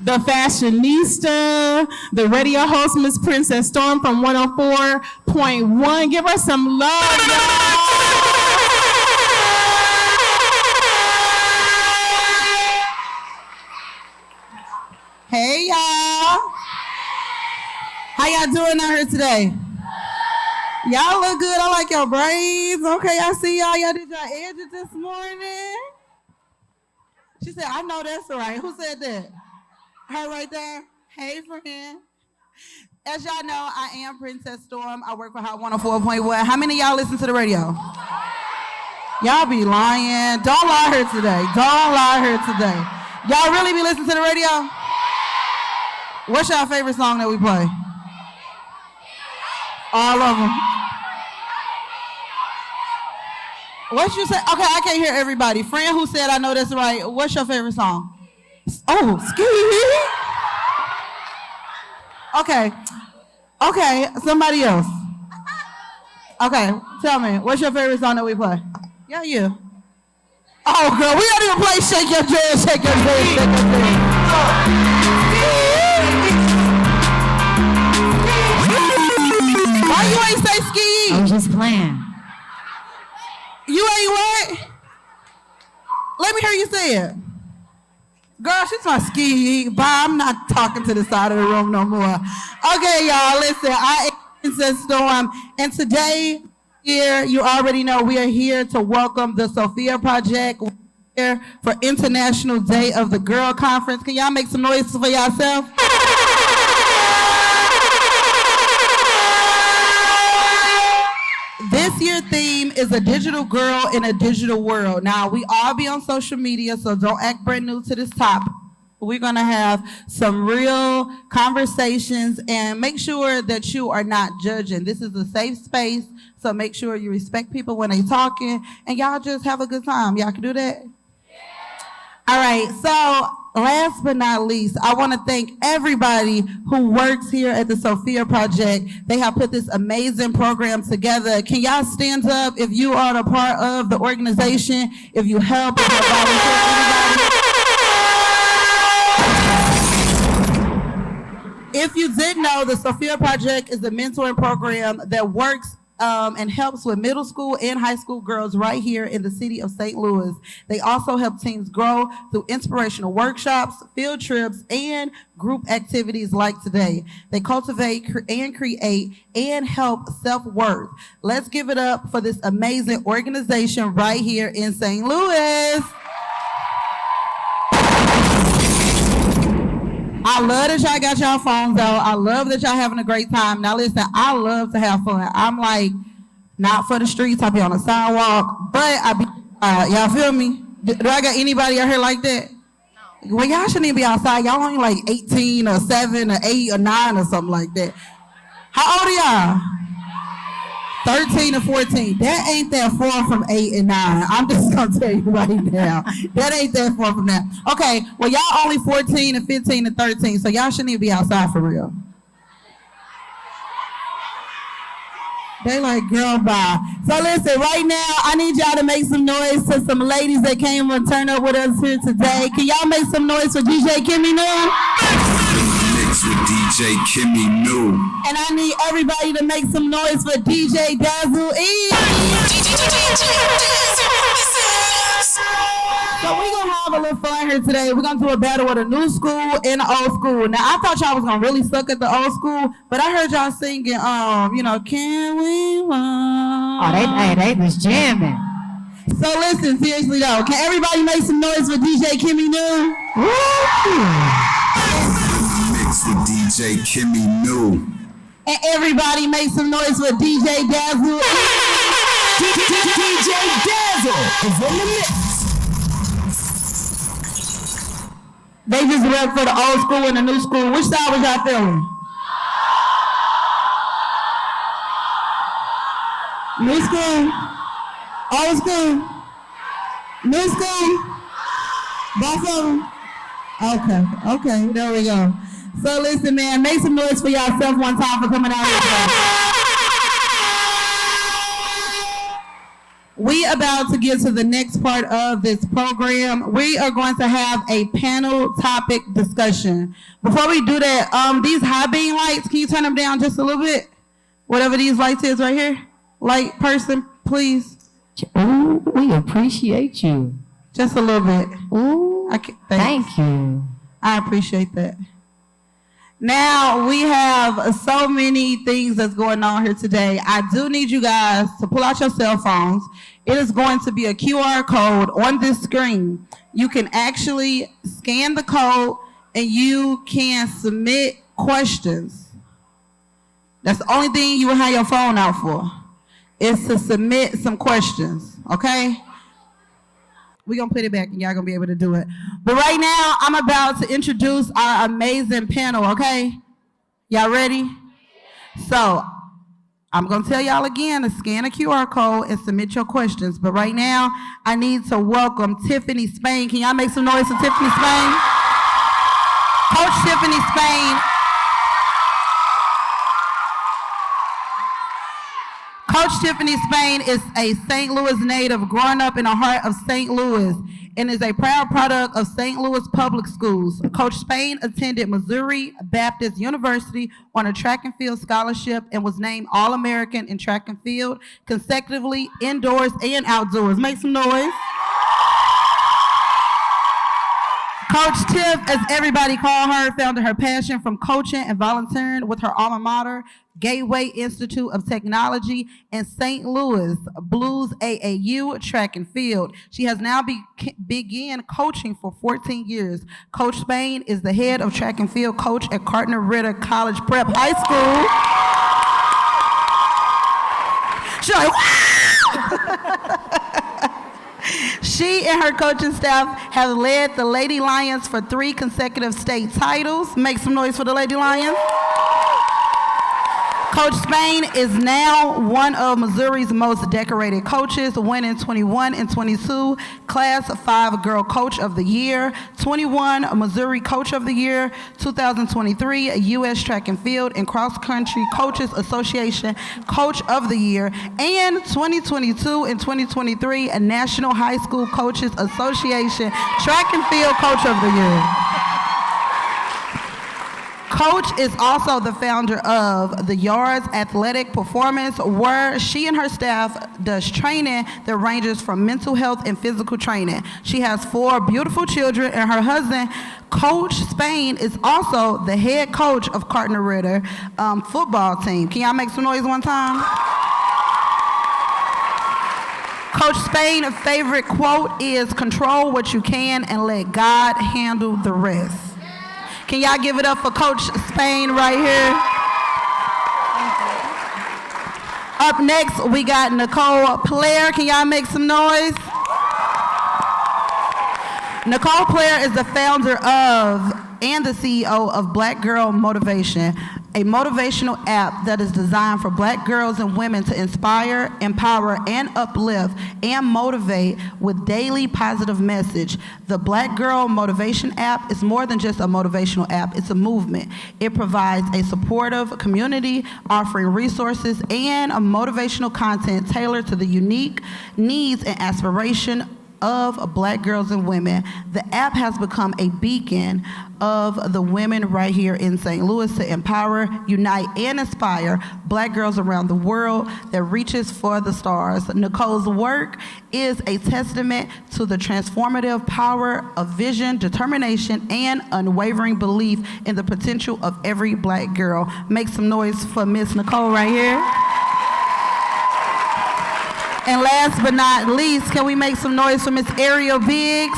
the fashionista, the radio host, Miss Princess Storm from 104.1. Give her some love, y'all. Hey, y'all. How y'all doing out here today? Y'all look good. I like your braids. Okay, I see y'all. Y'all did your edges this morning. She said, I know that's right. Who said that? Her right there. Hey, friend. As y'all know, I am Princess Storm. I work for Hot 104.1. How many of y'all listen to the radio? Y'all be lying. Don't lie here today. Don't lie here today. Y'all really be listening to the radio? What's your favorite song that we play? All of them. What you say? Okay, I can't hear everybody. Friend who said, I know that's right. What's your favorite song? Oh, Ski. Okay, somebody else. Okay, tell me, what's your favorite song that we play? Yeah, you. Oh, girl, we don't even play Shake Your Dread, Shake Your Dread, Shake Your Dread. Why you ain't say Ski? I was just playing. You ain't what? Let me hear you say it. Girl, she's my Ski. Bye, I'm not talking to the side of the room no more. Okay, y'all, listen. I am Princess Storm, and today, here, you already know we are here to welcome the Sophia Project. We're here for International Day of the Girl Conference. Can y'all make some noise for yourself? This year's theme is a digital girl in a digital world. Now, we all be on social media, so don't act brand new to this topic. We're going to have some real conversations and make sure that you are not judging. This is a safe space, so make sure you respect people when they talking, and y'all just have a good time. Y'all can do that? All right, so last but not least, I want to thank everybody who works here at the Sophia Project. They have put this amazing program together. Can y'all stand up if you are a part of the organization, if you help, if you volunteer, anybody? If you didn't know, the Sophia Project is a mentoring program that works and helps with middle school and high school girls right here in the city of St. Louis. They also help teams grow through inspirational workshops, field trips, and group activities like today. They cultivate and create and help self-worth. Let's give it up for this amazing organization right here in St. Louis. I love that y'all got y'all phones out. I love that y'all having a great time. Now listen, I love to have fun. I'm like, not for the streets, I be on the sidewalk, but I be, y'all feel me? Do I got anybody out here like that? No. Well, y'all shouldn't even be outside. Y'all only like 18 or 7 or 8 or 9 or something like that. How old are y'all? 13 or 14. That ain't that far from 8 and 9. I'm just gonna tell you right now. That ain't that far from that. Okay, well y'all only 14 and 15 and 13, so y'all shouldn't even be outside for real. They like, girl, bye. So listen, right now, I need y'all to make some noise to some ladies that came and turn up with us here today. Can y'all make some noise for DJ Kimmy New? With DJ Kimmy New. And I need everybody to make some noise for DJ Dazzle E. So we're going to have a little fun here today. We're going to do a battle with the new school and the old school. Now, I thought y'all was going to really suck at the old school, but I heard y'all singing, Can We Run? Oh, they was jamming. So listen, seriously though, can everybody make some noise for DJ Kimmy New? Woo! With DJ Kimmy New. And everybody make some noise for DJ Dazzle. DJ Dazzle is in the mix. They just rep for the old school and the new school. Which side was y'all feeling? New school? Old school? New school? Both of them? Okay, there we go. So listen, man, make some noise for yourself one time for coming out here. We about to get to the next part of this program. We are going to have a panel topic discussion. Before we do that, these high beam lights, can you turn them down just a little bit? Whatever these lights is right here. Light person, please. Ooh, we appreciate you. Just a little bit. Ooh, thank you. I appreciate that. Now, we have so many things that's going on here today. I do need you guys to pull out your cell phones. It is going to be a QR code on this screen. You can actually scan the code and you can submit questions. That's the only thing you will have your phone out for, is to submit some questions, okay? We're going to put it back and y'all going to be able to do it. But right now, I'm about to introduce our amazing panel, okay? Y'all ready? So, I'm going to tell y'all again to scan a QR code and submit your questions. But right now, I need to welcome Tiffany Spain. Can y'all make some noise for Tiffany Spain? Coach Tiffany Spain. Coach Tiffany Spain is a St. Louis native growing up in the heart of St. Louis and is a proud product of St. Louis Public Schools. Coach Spain attended Missouri Baptist University on a track and field scholarship and was named All-American in track and field consecutively indoors and outdoors. Make some noise. Coach Tiff, as everybody call her, founded her passion from coaching and volunteering with her alma mater, Gateway Institute of Technology, and St. Louis Blues AAU track and field. She has now began coaching for 14 years. Coach Spain is the head of track and field coach at Gardner-Ritter College Prep High School. She's like, wow! She and her coaching staff have led the Lady Lions for 3 consecutive state titles. Make some noise for the Lady Lions. Coach Spain is now one of Missouri's most decorated coaches, winning 21 and 22 Class 5 Girl Coach of the Year, 21 Missouri Coach of the Year, 2023 U.S. Track and Field and Cross Country Coaches Association Coach of the Year, and 2022 and 2023 National High School Coaches Association Track and Field Coach of the Year. Coach is also the founder of the Yards Athletic Performance, where she and her staff does training that ranges from mental health and physical training. She has 4 beautiful children, and her husband, Coach Spain, is also the head coach of Gardner-Ritter football team. Can y'all make some noise one time? Coach Spain's favorite quote is, "Control what you can and let God handle the rest." Can y'all give it up for Coach Spain right here? Up next, we got Nicole Player. Can y'all make some noise? Nicole Player is the founder of and the CEO of Black Girl Motivation, a motivational app that is designed for Black girls and women to inspire, empower, and uplift and motivate with daily positive message. The Black Girl Motivation app is more than just a motivational app, it's a movement. It provides a supportive community offering resources and a motivational content tailored to the unique needs and aspiration of Black girls and women. The app has become a beacon of the women right here in St. Louis to empower, unite, and inspire Black girls around the world that reaches for the stars. Nicole's work is a testament to the transformative power of vision, determination, and unwavering belief in the potential of every Black girl. Make some noise for Miss Nicole right here. And last but not least, can we make some noise for Miss Ariel Biggs?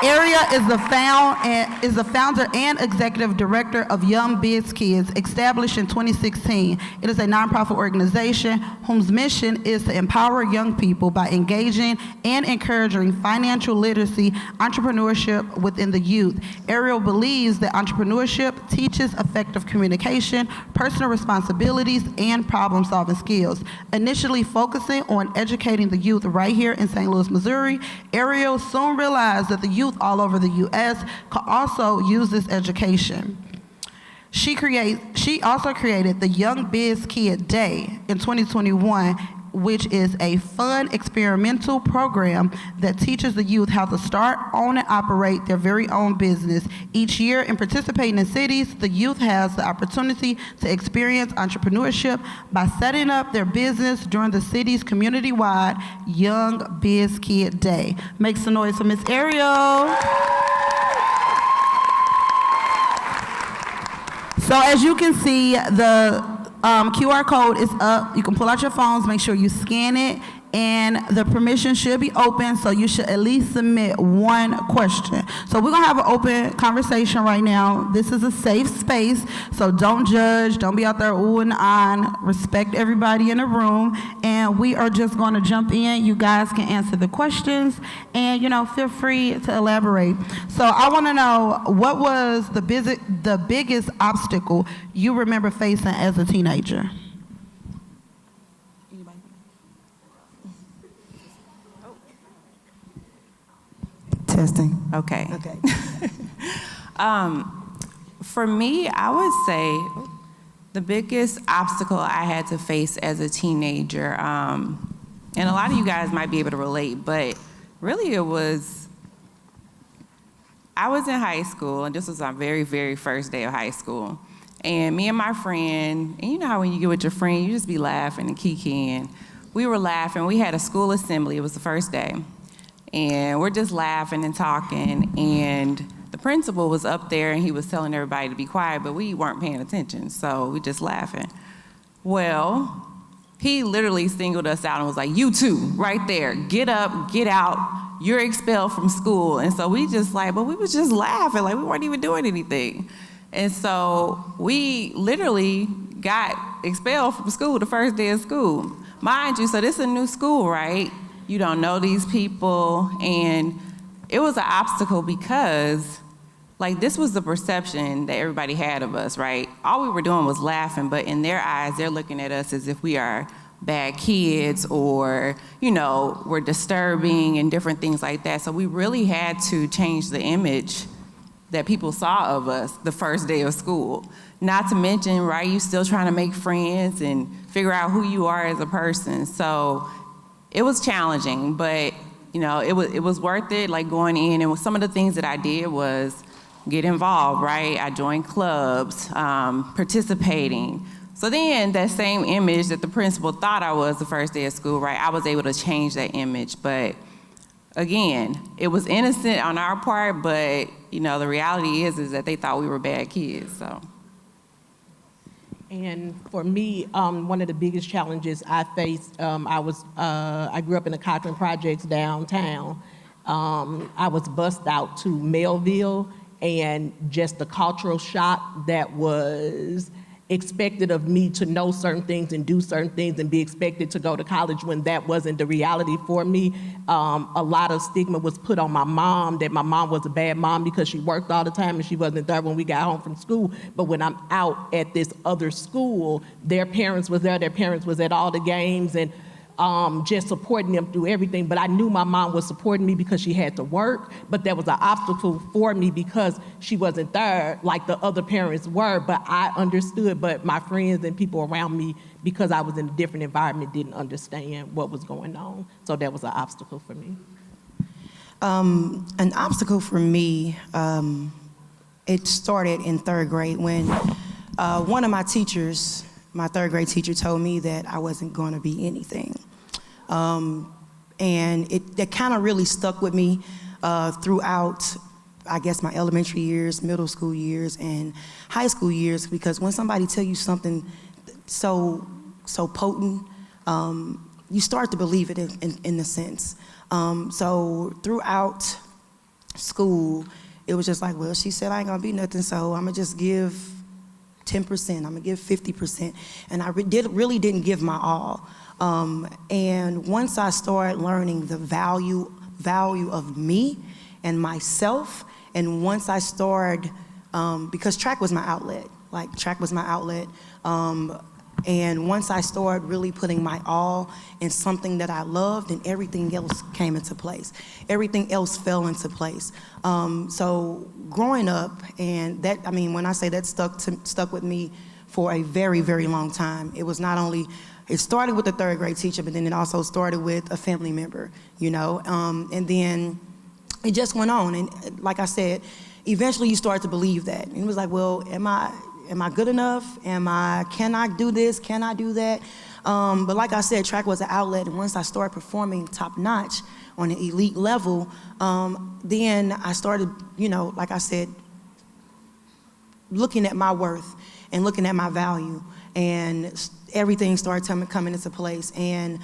Ariel is the founder and executive director of Young Biz Kids, established in 2016. It is a nonprofit organization whose mission is to empower young people by engaging and encouraging financial literacy, entrepreneurship within the youth. Ariel believes that entrepreneurship teaches effective communication, personal responsibilities, and problem-solving skills. Initially focusing on educating the youth right here in St. Louis, Missouri, Ariel soon realized that the youth all over the U.S. could also use this education. She also created the Young Biz Kid Day in 2021, which is a fun experimental program that teaches the youth how to start, own, and operate their very own business. Each year, in participating in cities, the youth has the opportunity to experience entrepreneurship by setting up their business during the city's community-wide Young Biz Kid Day. Make some noise for Miss Ariel. So as you can see, the QR code is up. You can pull out your phones, make sure you scan it, and the permission should be open, so you should at least submit one question. So we're gonna have an open conversation right now. This is a safe space, so don't judge, don't be out there ooh and on. Respect everybody in the room, and we are just gonna jump in. You guys can answer the questions, and feel free to elaborate. So I wanna know, what was the biggest obstacle you remember facing as a teenager? Testing. Okay. For me, I would say the biggest obstacle I had to face as a teenager, and a lot of you guys might be able to relate, but really I was in high school, and this was our very, very first day of high school. And me and my friend, and you know how when you get with your friend, you just be laughing and kikiing. We were laughing. We had a school assembly. It was the first day. And we're just laughing and talking, and the principal was up there and he was telling everybody to be quiet, but we weren't paying attention, so we just laughing. Well, he literally singled us out and was like, "You two, right there, get up, get out, you're expelled from school." And so we just but we was just laughing, like we weren't even doing anything. And so we literally got expelled from school the first day of school. Mind you, so this is a new school, right? You don't know these people, and it was an obstacle because this was the perception that everybody had of us, right? All we were doing was laughing, but in their eyes, they're looking at us as if we are bad kids or, we're disturbing and different things like that. So we really had to change the image that people saw of us the first day of school. Not to mention, right, you still trying to make friends and figure out who you are as a person. So it was challenging, but it was worth it, going in. And some of the things that I did was get involved, right? I joined clubs, participating. So then that same image that the principal thought I was the first day of school, right? I was able to change that image. But again, it was innocent on our part, but the reality is that they thought we were bad kids, so. And for me, one of the biggest challenges I faced, I grew up in the Cochran Projects downtown. I was bused out to Melville, and just the cultural shock that was expected of me to know certain things and do certain things and be expected to go to college when that wasn't the reality for me. A lot of stigma was put on my mom, that my mom was a bad mom because she worked all the time and she wasn't there when we got home from school. But when I'm out at this other school, their parents was there, their parents was at all the games, and just supporting them through everything. But I knew my mom was supporting me because she had to work, but there was an obstacle for me because she wasn't there like the other parents were. But I understood, but my friends and people around me, because I was in a different environment, didn't understand what was going on. So that was an obstacle for me. An obstacle for me, it started in third grade when one of my teachers, my third grade teacher, told me that I wasn't going to be anything. And that kind of really stuck with me throughout, I guess, my elementary years, middle school years, and high school years, because when somebody tell you something so potent, you start to believe it in a sense. So throughout school, it was just like, well, she said I ain't gonna be nothing, so I'm gonna just give 10%, I'm gonna give 50%. And I really didn't give my all. And once I started learning the value of me and myself, and once I started, because track was my outlet, And once I started really putting my all in something that I loved, and everything else came into place. Everything else fell into place. So growing up, and that, I mean, when I say that stuck with me for a very, very long time. It was not only, it started with the third grade teacher, but then it also started with a family member, you know? And then it just went on. And like I said, eventually you start to believe that. And it was like, well, am I good enough? Can I do this? Can I do that? But like I said, track was an outlet, and once I started performing top notch on an elite level, then I started, you know, like I said, looking at my worth and looking at my value, and everything started coming into place. And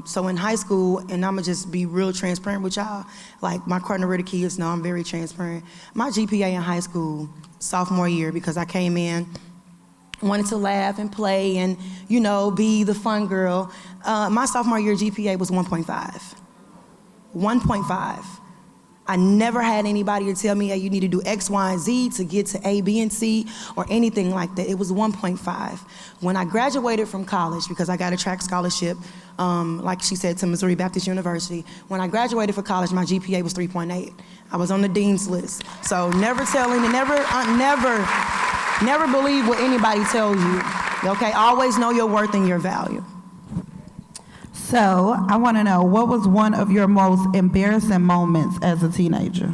so in high school, and I'm gonna just be real transparent with y'all, like my Cardinal kids know I'm very transparent. My GPA in high school, sophomore year, because I came in, wanted to laugh and play and, you know, be the fun girl. My sophomore year GPA was 1.5. 1.5. I never had anybody to tell me, hey, you need to do X, Y, and Z to get to A, B, and C, or anything like that. It was 1.5. When I graduated from college, because I got a track scholarship, like she said, to Missouri Baptist University, when I graduated for college, my GPA was 3.8. I was on the dean's list. So never believe what anybody tells you, okay? Always know your worth and your value. So I want to know, what was one of your most embarrassing moments as a teenager?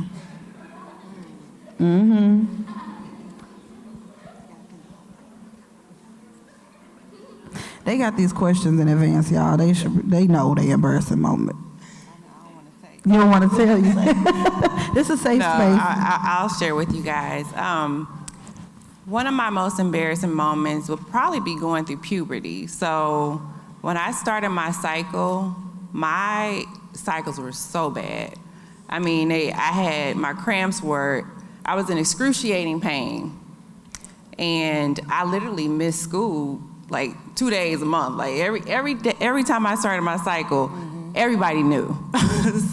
They got these questions in advance, y'all. They know they embarrassing moment. You don't want to tell you. This is a safe space. I'll share with you guys. One of my most embarrassing moments would probably be going through puberty. So when I started my cycles were so bad. I mean, my cramps I was in excruciating pain. And I literally missed school like 2 days a month. Like every time I started my cycle, everybody knew.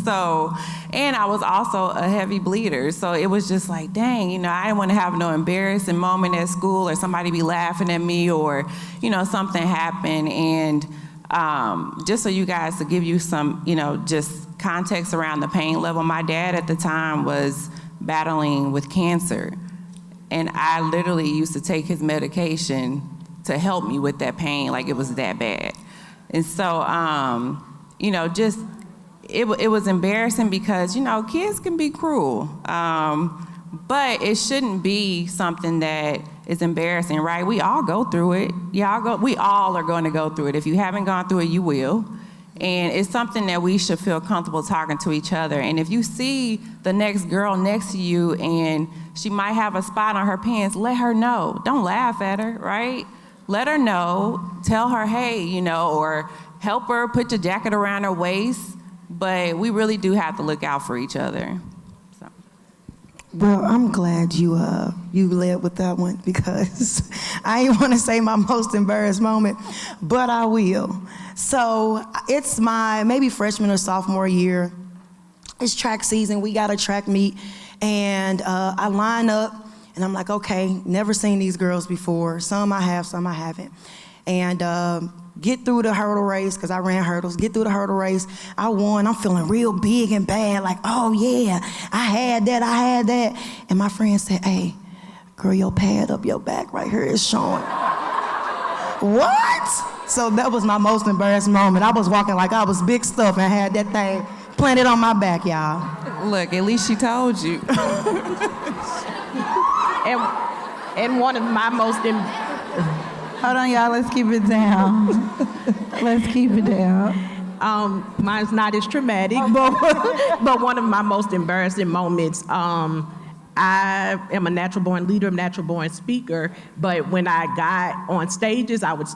So, and I was also a heavy bleeder. So it was just like, dang, you know, I didn't want to have no embarrassing moment at school or somebody be laughing at me or, you know, something happen. And just so you guys, to give you some, you know, just context around the pain level, my dad at the time was battling with cancer. And I literally used to take his medication to help me with that pain, like it was that bad. And so, you know, just, it was embarrassing because, you know, kids can be cruel. But it shouldn't be something that is embarrassing, right? We all go through it. We all are going to go through it. If you haven't gone through it, you will. And it's something that we should feel comfortable talking to each other. And if you see the next girl next to you and she might have a spot on her pants, let her know. Don't laugh at her, right? Let her know. Tell her, hey, you know, or help her put your jacket around her waist. But we really do have to look out for each other. So. Well, I'm glad you led with that one, because I didn't want to say my most embarrassed moment, but I will. So it's my maybe freshman or sophomore year. It's track season. We got a track meet, and I line up, and I'm like, okay, never seen these girls before. Some I have, some I haven't. And get through the hurdle race, because I ran hurdles. Get through the hurdle race. I won. I'm feeling real big and bad, like, oh yeah, I had that. And my friend said, hey, girl, your pad up your back right here is showing. What? So that was my most embarrassing moment. I was walking like I was big stuff and had that thing planted on my back, y'all. Look, at least she told you. And one of my most Hold on, y'all. Let's keep it down. Let's keep it down. Mine's not as traumatic, but one of my most embarrassing moments. I am a natural born leader, natural born speaker, but when I got on stages, I would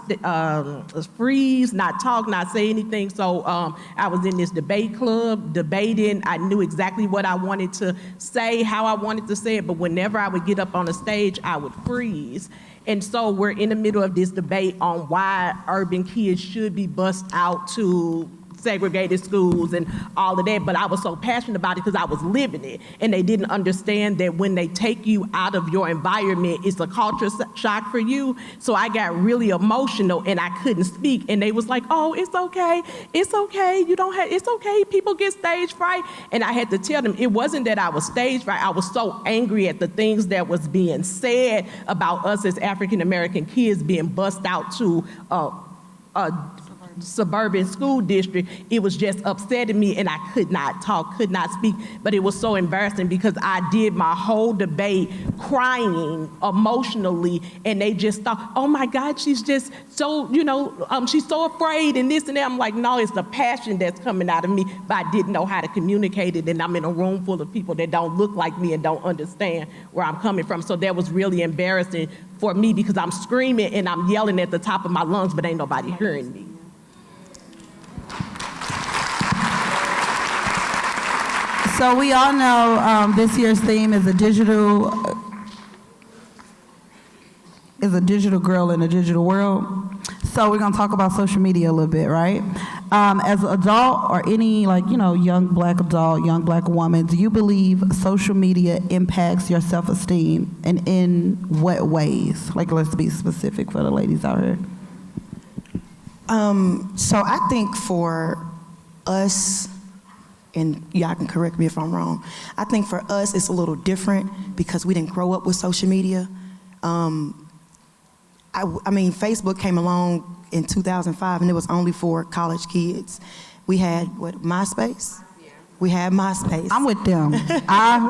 freeze, not talk, not say anything. So I was in this debate club, debating. I knew exactly what I wanted to say, how I wanted to say it, but whenever I would get up on a stage, I would freeze. And so we're in the middle of this debate on why urban kids should be bused out to segregated schools and all of that, but I was so passionate about it because I was living it. And they didn't understand that when they take you out of your environment, it's a culture shock for you. So I got really emotional and I couldn't speak. And they was like, oh, it's okay. It's okay. It's okay. People get stage fright. And I had to tell them it wasn't that I was stage fright. I was so angry at the things that was being said about us as African American kids being bused out to a suburban school district. It was just upsetting me and I could not talk, could not speak, but it was so embarrassing because I did my whole debate crying emotionally and they just thought, oh my God, she's just so, she's so afraid and this and that. I'm like, no, it's the passion that's coming out of me, but I didn't know how to communicate it and I'm in a room full of people that don't look like me and don't understand where I'm coming from. So that was really embarrassing for me because I'm screaming and I'm yelling at the top of my lungs, but ain't nobody hearing me. So we all know this year's theme is a digital girl in a digital world. So we're gonna talk about social media a little bit, right? As an adult or any young black adult, young black woman, do you believe social media impacts your self-esteem and in what ways? Let's be specific for the ladies out here. So I think for us, and y'all can correct me if I'm wrong, I think for us it's a little different because we didn't grow up with social media. I mean, Facebook came along in 2005 and it was only for college kids. We had, MySpace? Yeah. We had MySpace. I'm with them. I don't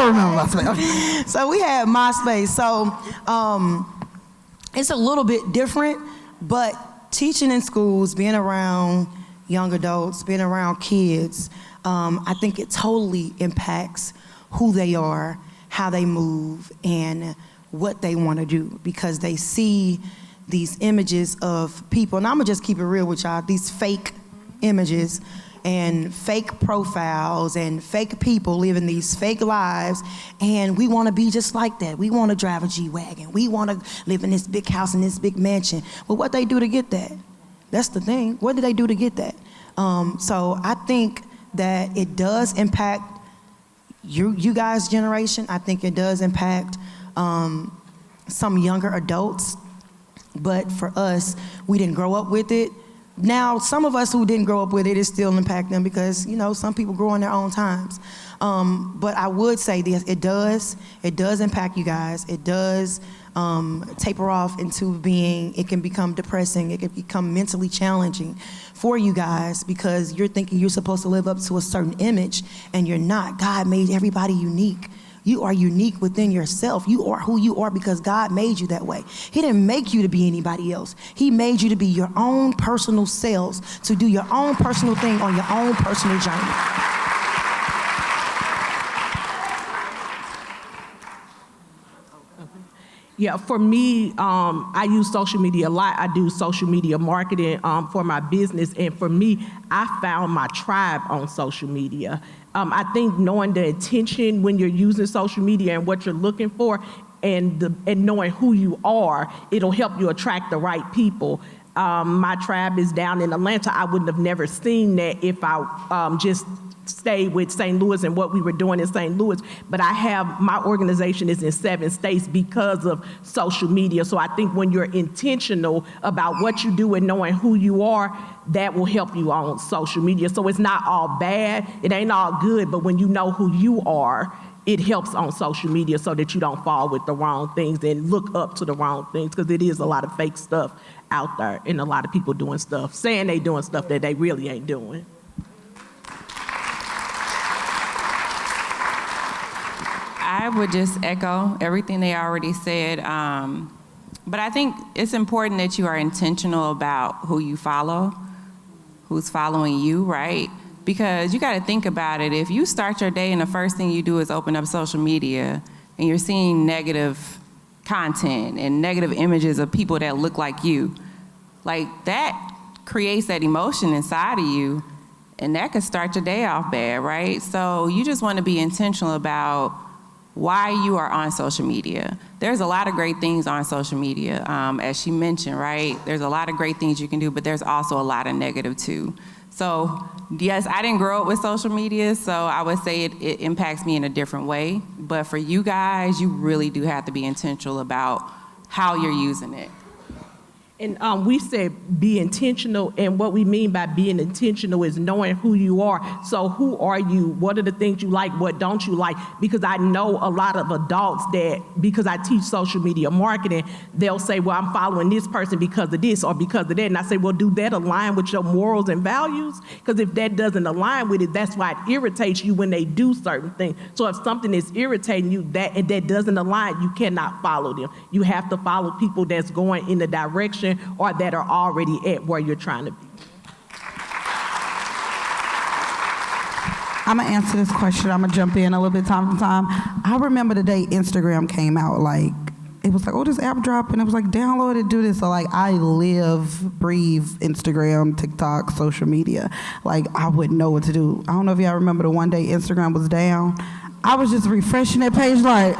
remember MySpace. So we had MySpace. So it's a little bit different, but teaching in schools, being around young adults, being around kids, I think it totally impacts who they are, how they move, and what they want to do because they see these images of people, and I'm gonna just keep it real with y'all, these fake images and fake profiles and fake people living these fake lives, and we want to be just like that. We want to drive a G-Wagon. We want to live in this big house in this big mansion. But what they do to get that? That's the thing. What do they do to get that? So I think that it does impact you guys' generation. I think it does impact some younger adults. But for us, we didn't grow up with it. Now, some of us who didn't grow up with it, it still impact them because, some people grow in their own times. But I would say this, it does impact you guys. It does taper off into it can become depressing. It can become mentally challenging for you guys because you're thinking you're supposed to live up to a certain image and you're not. God made everybody unique. You are unique within yourself. You are who you are because God made you that way. He didn't make you to be anybody else. He made you to be your own personal selves, to do your own personal thing on your own personal journey. Yeah, for me, I use social media a lot. I do social media marketing for my business. And for me, I found my tribe on social media. I think knowing the intention when you're using social media and what you're looking for and knowing who you are, it'll help you attract the right people. My tribe is down in Atlanta. I wouldn't have never seen that if I just stayed with St. Louis and what we were doing in St. Louis, but my organization is in 7 states because of social media. So I think when you're intentional about what you do and knowing who you are, that will help you on social media. So it's not all bad, it ain't all good, but when you know who you are, it helps on social media so that you don't fall with the wrong things and look up to the wrong things because it is a lot of fake stuff out there and a lot of people doing stuff, saying they doing stuff that they really ain't doing. I would just echo everything they already said. But I think it's important that you are intentional about who you follow, who's following you, right? Because you got to think about it. If you start your day and the first thing you do is open up social media and you're seeing negative content and negative images of people that look like you, like that creates that emotion inside of you and that could start your day off bad, right? So you just want to be intentional about why you are on social media. There's a lot of great things on social media. As she mentioned, right? There's a lot of great things you can do, but there's also a lot of negative too. So yes, I didn't grow up with social media, so I would say it impacts me in a different way. But for you guys, you really do have to be intentional about how you're using it. And we said be intentional, and what we mean by being intentional is knowing who you are. So who are you? What are the things you like? What don't you like? Because I know a lot of adults that, because I teach social media marketing, they'll say, well, I'm following this person because of this or because of that. And I say, well, do that align with your morals and values? Because if that doesn't align with it, that's why it irritates you when they do certain things. So if something is irritating you that doesn't align, you cannot follow them. You have to follow people that's going in the direction or that are already at where you're trying to be. I'm gonna answer this question. I'm gonna jump in a little bit time from time. I remember the day Instagram came out, like, it was like, oh, this app dropped, and it was like, download it, do this. So like, I live, breathe Instagram, TikTok, social media. Like, I wouldn't know what to do. I don't know if y'all remember the one day Instagram was down. I was just refreshing that page like,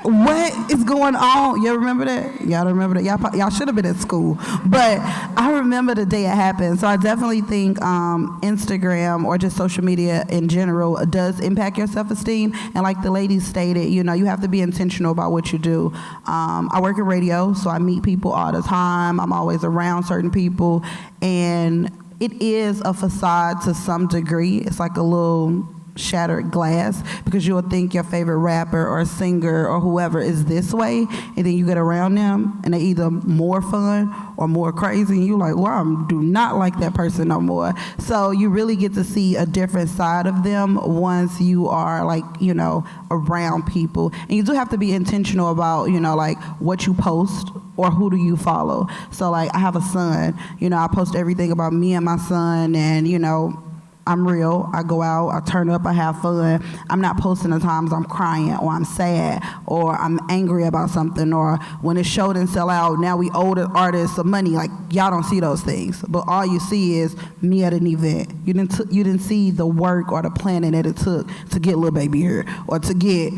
what is going on? You remember that? Y'all remember that? Y'all should have been at school. But I remember the day it happened. So I definitely think Instagram or just social media in general does impact your self-esteem. And like the lady stated, you know, you have to be intentional about what you do. I work in radio, so I meet people all the time. I'm always around certain people. And it is a facade to some degree. It's like a little shattered glass, because you'll think your favorite rapper or singer or whoever is this way, and then you get around them and they either more fun or more crazy, and you're like, well, I do not like that person no more. So you really get to see a different side of them once you are, like, you know, around people. And you do have to be intentional about, you know, like what you post or who do you follow. So like, I have a son, you know, I post everything about me and my son, and you know, I'm real. I go out, I turn up, I have fun. I'm not posting the times I'm crying or I'm sad or I'm angry about something, or when this show didn't sell out, now we owe the artists some money. Like, y'all don't see those things. But all you see is me at an event. You didn't see the work or the planning that it took to get Lil Baby here, or to get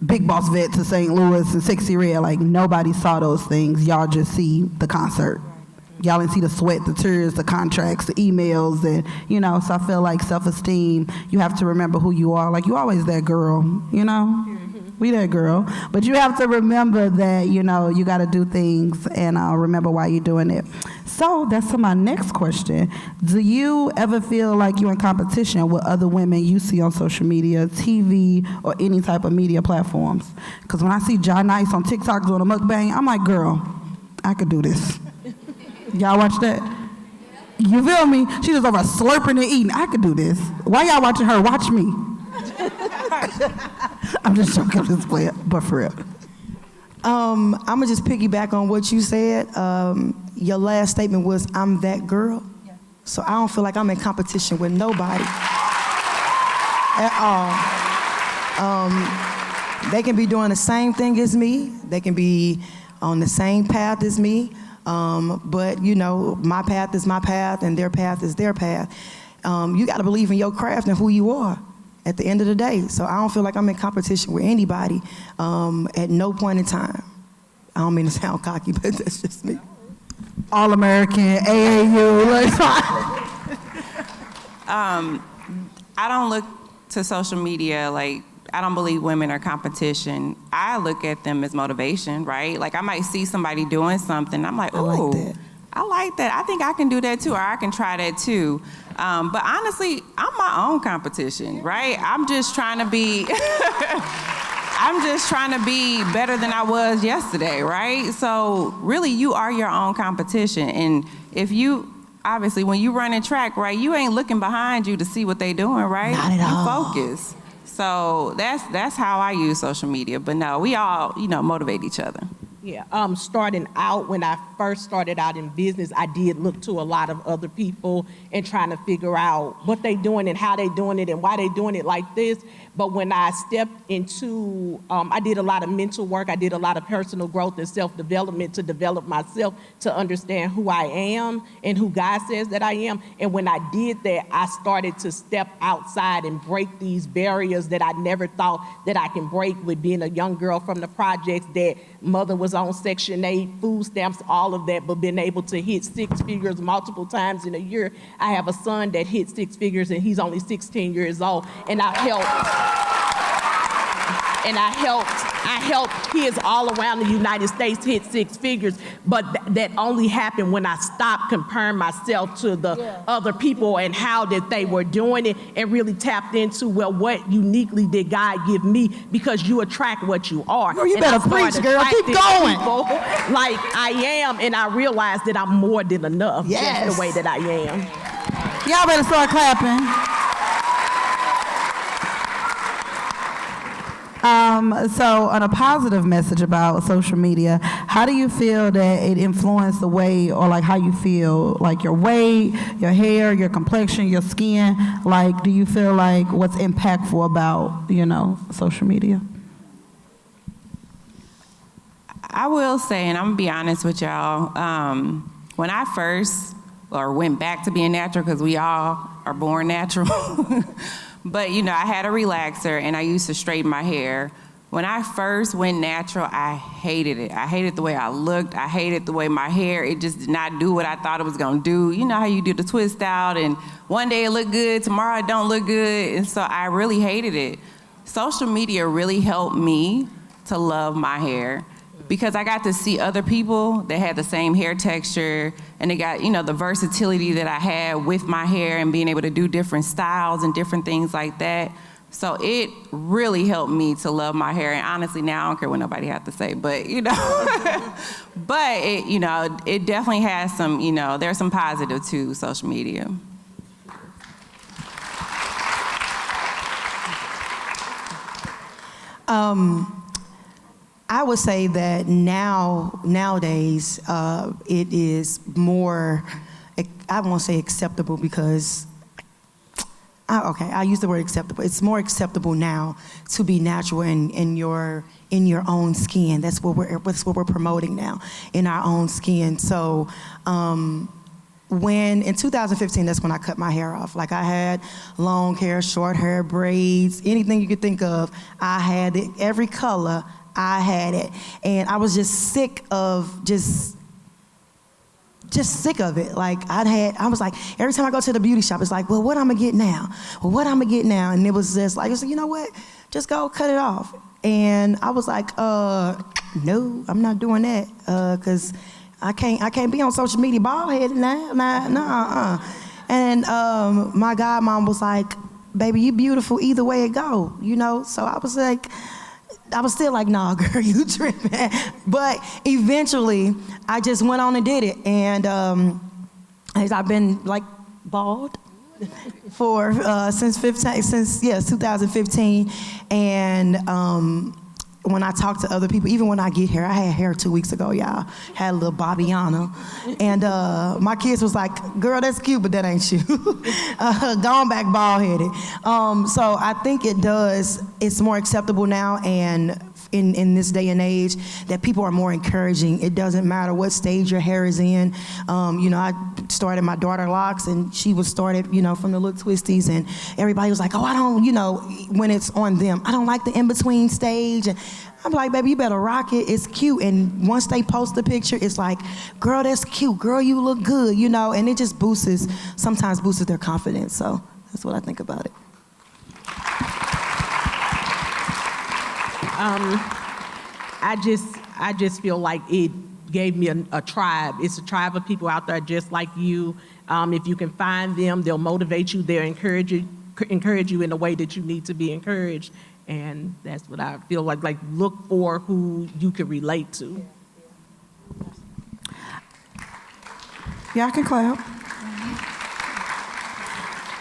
Big Boss Vet to St. Louis and Sexy Red. Like, nobody saw those things. Y'all just see the concert. Y'all didn't see the sweat, the tears, the contracts, the emails, and, you know, so I feel like self-esteem, you have to remember who you are. Like, you always that girl, you know? We that girl. But you have to remember that, you know, you got to do things and remember why you're doing it. So that's to my next question. Do you ever feel like you're in competition with other women you see on social media, TV, or any type of media platforms? Because when I see John Nice on TikTok doing a mukbang, I'm like, girl, I could do this. Y'all watch that? You feel me? She just over slurping and eating. I could do this. Why y'all watching her? Watch me. I'm just joking, this player, but for real. I'm gonna just piggyback on what you said. Your last statement was, I'm that girl. Yeah. So I don't feel like I'm in competition with nobody at all. They can be doing the same thing as me. They can be on the same path as me. But you know, my path is my path and their path is their path. You gotta believe in your craft and who you are at the end of the day. So I don't feel like I'm in competition with anybody at no point in time. I don't mean to sound cocky, but that's just me. All-American, AAU. I don't look to social media like, I don't believe women are competition. I look at them as motivation, right? Like, I might see somebody doing something, I'm like, ooh, I like that. I think I can do that too, or I can try that too. But honestly, I'm my own competition, right? I'm just trying to be, I'm just trying to be better than I was yesterday, right? So really, you are your own competition. And if you, obviously, when you run in track, right, you ain't looking behind you to see what they doing, right? Not at all. You focus. So that's how I use social media. But no, we all, you know, motivate each other. Yeah, starting out, when I first started out in business, I did look to a lot of other people and trying to figure out what they doing and how they doing it and why they doing it like this. But when I stepped into, I did a lot of mental work, I did a lot of personal growth and self-development to develop myself, to understand who I am and who God says that I am. And when I did that, I started to step outside and break these barriers that I never thought that I can break, with being a young girl from the projects, that mother was on Section 8, food stamps, all of that, but being able to hit 6 figures multiple times in a year. I have a son that hit 6 figures and he's only 16 years old, and I helped kids all around the United States hit 6 figures, but that only happened when I stopped comparing myself to the other people and how that they were doing it, and really tapped into, well, what uniquely did God give me? Because you attract what you are. Girl, you better preach, girl. Keep going. Like I am, and I realized that I'm more than enough, just the way that I am. Y'all better start clapping. So on a positive message about social media, how do you feel that it influenced the way, or like how you feel, like your weight, your hair, your complexion, your skin? Like, do you feel like what's impactful about, social media? I will say, and I'm gonna be honest with y'all, when I first, or went back to being natural, because we all are born natural, but I had a relaxer and I used to straighten my hair. When I first went natural, I hated it. I hated the way I looked. I hated the way my hair, it just did not do what I thought it was gonna do. You know how you do the twist out, and one day it look good, tomorrow it don't look good, and so I really hated it. Social media really helped me to love my hair, because I got to see other people that had the same hair texture, and they got, the versatility that I had with my hair and being able to do different styles and different things like that. So it really helped me to love my hair. And honestly, now I don't care what nobody has to say, but but it, it definitely has some, there's some positive to social media. I would say that nowadays it is more, I won't say acceptable, because I use the word acceptable. It's more acceptable now to be natural in your own skin. That's what we're promoting now, in our own skin. So when in 2015, that's when I cut my hair off. Like, I had long hair, short hair, braids, anything you could think of. I had it, every color. I had it, and I was just sick of just sick of it. Like, I was like, every time I go to the beauty shop, it's like, well, what I'm gonna get now? Well, what I'm gonna get now? And it was just like, you know what? Just go cut it off. And I was like, no, I'm not doing that, cause I can't be on social media bald headed now. And my godmom was like, baby, you beautiful either way it go, So I was like, I was still like, nah, girl, you tripping. But eventually, I just went on and did it. And I've been like bald for since 2015. And when I talk to other people, even when I get hair, I had hair 2 weeks ago, y'all. Had a little Bobbiana. And my kids was like, girl, that's cute, but that ain't you. Gone back bald-headed. So I think it's more acceptable now, and in this day and age, that people are more encouraging. It doesn't matter what stage your hair is in. I started my daughter locks, and she was started, from the little twisties, and everybody was like, oh, I don't, when it's on them, I don't like the in-between stage. And I'm like, baby, you better rock it. It's cute. And once they post the picture, it's like, girl, that's cute. Girl, you look good, and it just sometimes boosts their confidence. So that's what I think about it. I just feel like it gave me a tribe. It's a tribe of people out there just like you. If you can find them, they'll motivate you. They'll encourage you in the way that you need to be encouraged. And that's what I feel like look for who you can relate to. Y'all can clap.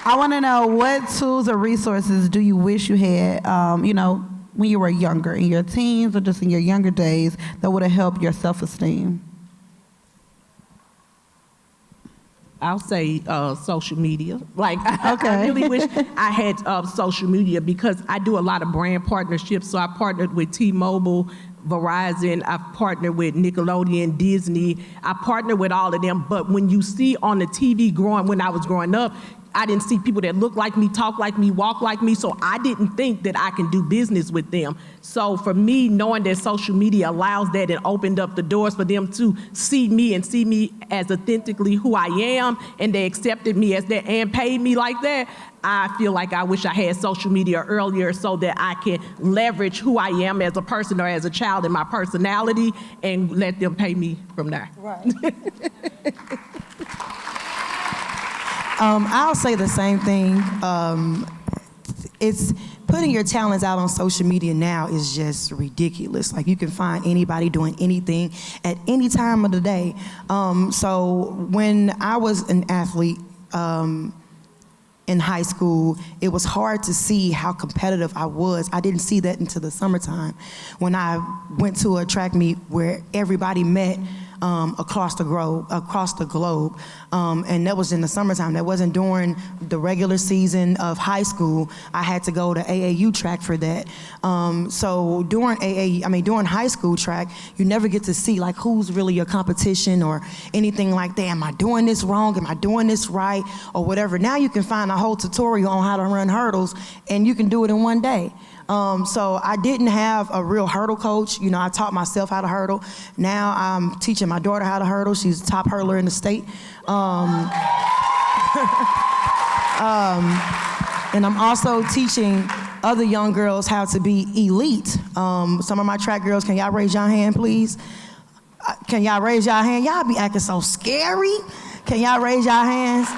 I want to know, what tools or resources do you wish you had, when you were younger, in your teens or just in your younger days, that would have helped your self-esteem? I'll say social media. Like, Okay. I really wish I had social media because I do a lot of brand partnerships. So I partnered with T-Mobile, Verizon, I've partnered with Nickelodeon, Disney. I partnered with all of them. But when you see on the TV when I was growing up, I didn't see people that look like me, talk like me, walk like me, so I didn't think that I can do business with them. So for me, knowing that social media allows that and opened up the doors for them to see me and see me as authentically who I am, and they accepted me as that and paid me like that, I feel like I wish I had social media earlier so that I can leverage who I am as a person or as a child and my personality and let them pay me from there. Right. I'll say the same thing. It's putting your talents out on social media now is just ridiculous. Like, you can find anybody doing anything at any time of the day. So when I was an athlete in high school, it was hard to see how competitive I was. I didn't see that until the summertime when I went to a track meet where everybody met across the globe, and that was in the summertime. That wasn't during the regular season of high school. I had to go to AAU track for that. So during high school track, you never get to see like who's really your competition or anything like that. Am I doing this wrong? Am I doing this right? Or whatever. Now you can find a whole tutorial on how to run hurdles, and you can do it in one day. So I didn't have a real hurdle coach. You know, I taught myself how to hurdle. Now I'm teaching my daughter how to hurdle. She's the top hurdler in the state. And I'm also teaching other young girls how to be elite. Some of my track girls, can y'all raise your hand, please? Can y'all raise your hand? Y'all be acting so scary. Can y'all raise your hands?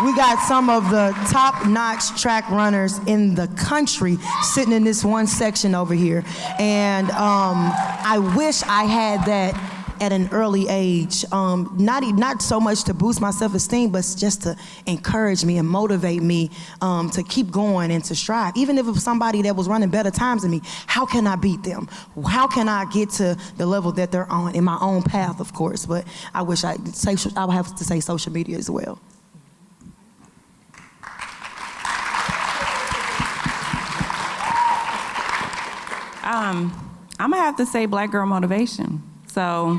We got some of the top-notch track runners in the country sitting in this one section over here. And I wish I had that at an early age. Not so much to boost my self-esteem, but just to encourage me and motivate me to keep going and to strive. Even if it was somebody that was running better times than me, how can I beat them? How can I get to the level that they're on in my own path, of course? But I wish I would have to say social media as well. I'm gonna have to say Black girl motivation. So,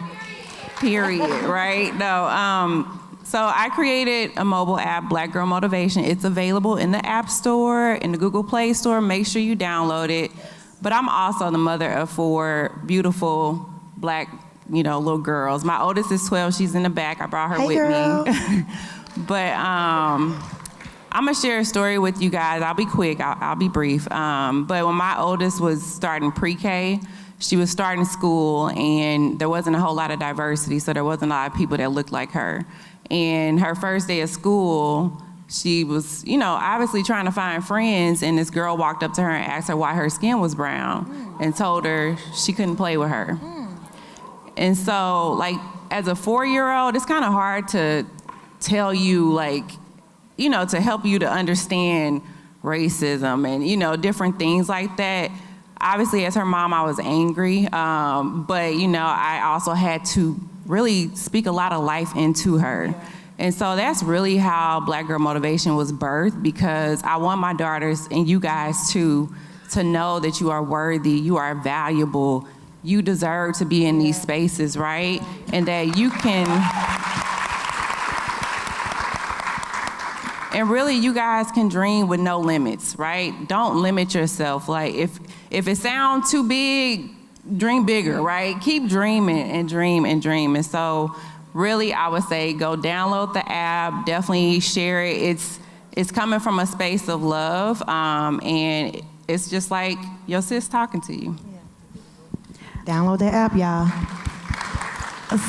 period, right? No, so I created a mobile app, Black Girl Motivation. It's available in the App Store, in the Google Play Store. Make sure you download it. But I'm also the mother of 4 beautiful Black, little girls. My oldest is 12. She's in the back. I brought her with me. But I'm gonna share a story with you guys. I'll be quick, I'll be brief. But when my oldest was starting pre-K, she was starting school and there wasn't a whole lot of diversity, so there wasn't a lot of people that looked like her. And her first day of school, she was, obviously trying to find friends, and this girl walked up to her and asked her why her skin was brown and told her she couldn't play with her. And so, like, as a 4-year-old, it's kind of hard to tell you, like, to help you to understand racism and, different things like that. Obviously, as her mom, I was angry, but, I also had to really speak a lot of life into her. And so that's really how Black Girl Motivation was birthed, because I want my daughters and you guys too to know that you are worthy, you are valuable, you deserve to be in these spaces, right? And that you can... And really, you guys can dream with no limits, right? Don't limit yourself. Like, if it sounds too big, dream bigger, right? Keep dreaming and dream and dream. And so, really, I would say go download the app. Definitely share it. It's coming from a space of love, and it's just like your sis talking to you. Download that app, y'all.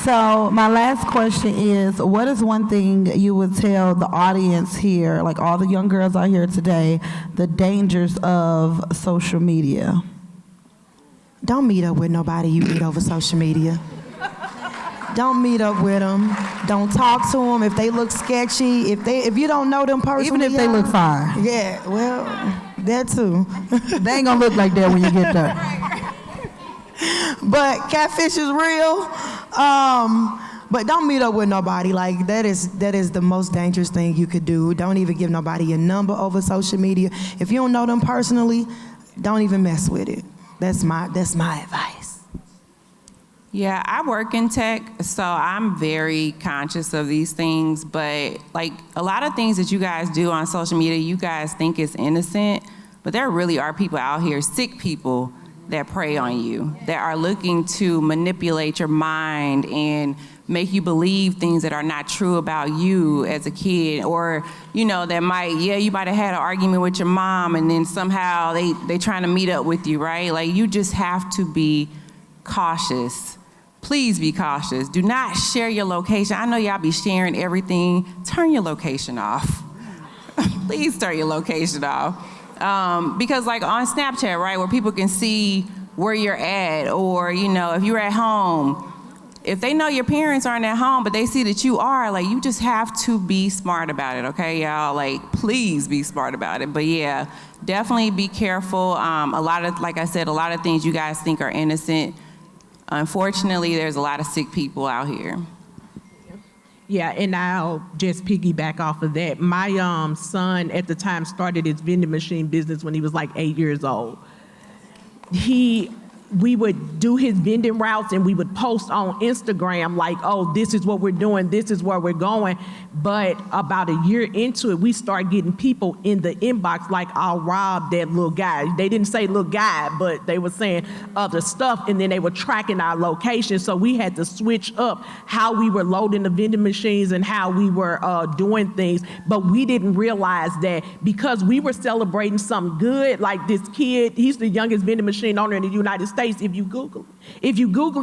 So my last question is, what is one thing you would tell the audience here, like all the young girls out here today, the dangers of social media? Don't meet up with nobody you meet over social media. Don't meet up with them. Don't talk to them if they look sketchy. If you don't know them personally. Even if they look fine. Yeah, well, That too. They ain't gonna look like that when you get there. But catfish is real. But don't meet up with nobody. Like that is the most dangerous thing you could do. Don't even give nobody your number over social media. If you don't know them personally, don't even mess with it. That's my advice. Yeah, I work in tech, so I'm very conscious of these things, but like a lot of things that you guys do on social media, you guys think is innocent, but there really are people out here, sick people, that prey on you, that are looking to manipulate your mind and make you believe things that are not true about you as a kid, or, you know, that might, you might have had an argument with your mom and then somehow they trying to meet up with you, right? Like, you just have to be cautious. Please be cautious. Do not share your location. I know y'all be sharing everything. Turn your location off. Please turn your location off. Because like on Snapchat, right, where people can see where you're at, or, you know, if you're at home, if they know your parents aren't at home, but they see that you are, like, you just have to be smart about it, okay, y'all? Like, please be smart about it. But yeah, definitely be careful. Like I said, a lot of things you guys think are innocent. Unfortunately, there's a lot of sick people out here. Yeah, and I'll just piggyback off of that. My son at the time started his vending machine business when he was like 8 years old. We would do his vending routes and we would post on Instagram like, oh, this is what we're doing, this is where we're going. But about a year into it, we started getting people in the inbox like, I'll rob that little guy. They didn't say little guy, but they were saying other stuff, and then they were tracking our location. So we had to switch up how we were loading the vending machines and how we were doing things. But we didn't realize that because we were celebrating something good, like this kid, he's the youngest vending machine owner in the United States. If you Google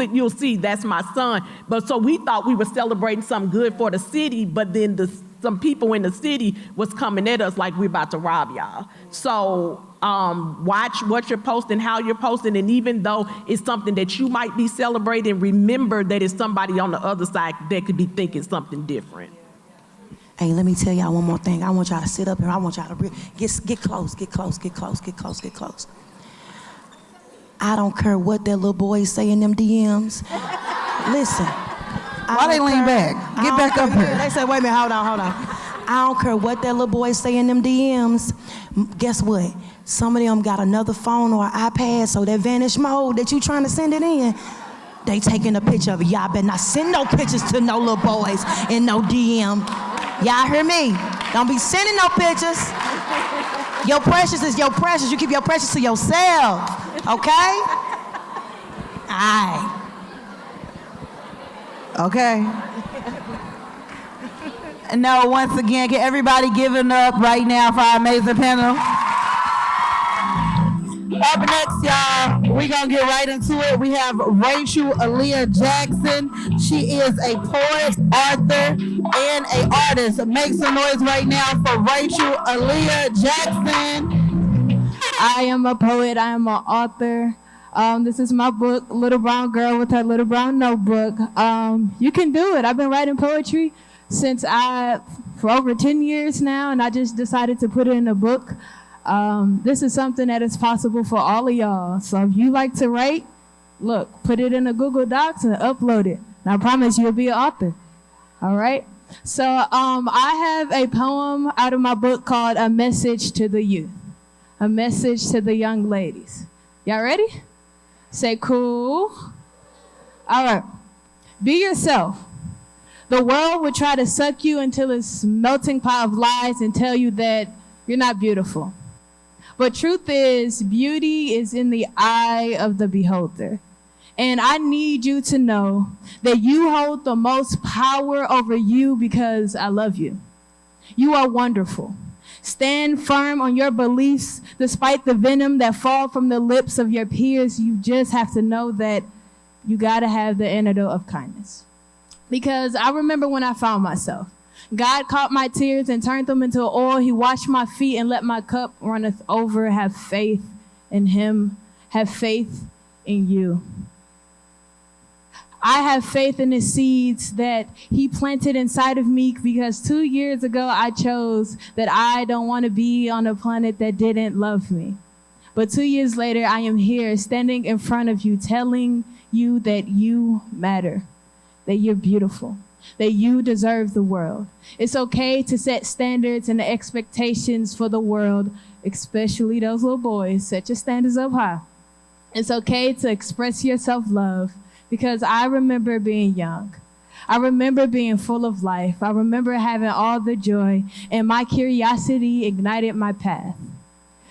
it, you'll see that's my son. But so we thought we were celebrating something good for the city, but then some people in the city was coming at us like we're about to rob y'all. So watch what you're posting, how you're posting, and even though it's something that you might be celebrating, remember that it's somebody on the other side that could be thinking something different. Hey, let me tell y'all one more thing. I want y'all to sit up here. I want y'all to get close. I don't care what that little boy say in them DMs. Listen. Why they lean back? Get back up here. They say, wait a minute, hold on. I don't care what that little boy say in them DMs. Guess what? Some of them got another phone or an iPad, so that vanish mode that you trying to send it in, they taking a picture of it. Y'all better not send no pictures to no little boys in no DM. Y'all hear me? Don't be sending no pictures. Your precious is your precious. You keep your precious to yourself. Okay? Aye. Okay. Now, once again, can everybody give it up right now for our amazing panel? Up next, y'all, we're going to get right into it. We have Rachel Aaliyah Jackson. She is a poet, author, and an artist. Make some noise right now for Rachel Aaliyah Jackson. I am a poet. I am an author. This is my book, Little Brown Girl with Her Little Brown Notebook. You can do it. I've been writing poetry for over 10 years now, and I just decided to put it in a book. This is something that is possible for all of y'all. So if you like to write, look, put it in a Google Docs and upload it. And I promise you'll be an author. All right? So I have a poem out of my book called A Message to the Youth. A message to the young ladies. Y'all ready? Say cool. All right. Be yourself. The world will try to suck you until it's melting pot of lies and tell you that you're not beautiful. But truth is, beauty is in the eye of the beholder. And I need you to know that you hold the most power over you because I love you. You are wonderful. Stand firm on your beliefs despite the venom that fall from the lips of your peers. You just have to know that you got to have the antidote of kindness. Because I remember when I found myself. God caught my tears and turned them into oil. He washed my feet and let my cup runneth over. Have faith in him. Have faith in you. I have faith in the seeds that he planted inside of me because 2 years ago I chose that I don't want to be on a planet that didn't love me. But 2 years later, I am here standing in front of you, telling you that you matter, that you're beautiful, that you deserve the world. It's okay to set standards and expectations for the world, especially those little boys. Set your standards up high. It's okay to express your self-love because I remember being young. I remember being full of life. I remember having all the joy, and my curiosity ignited my path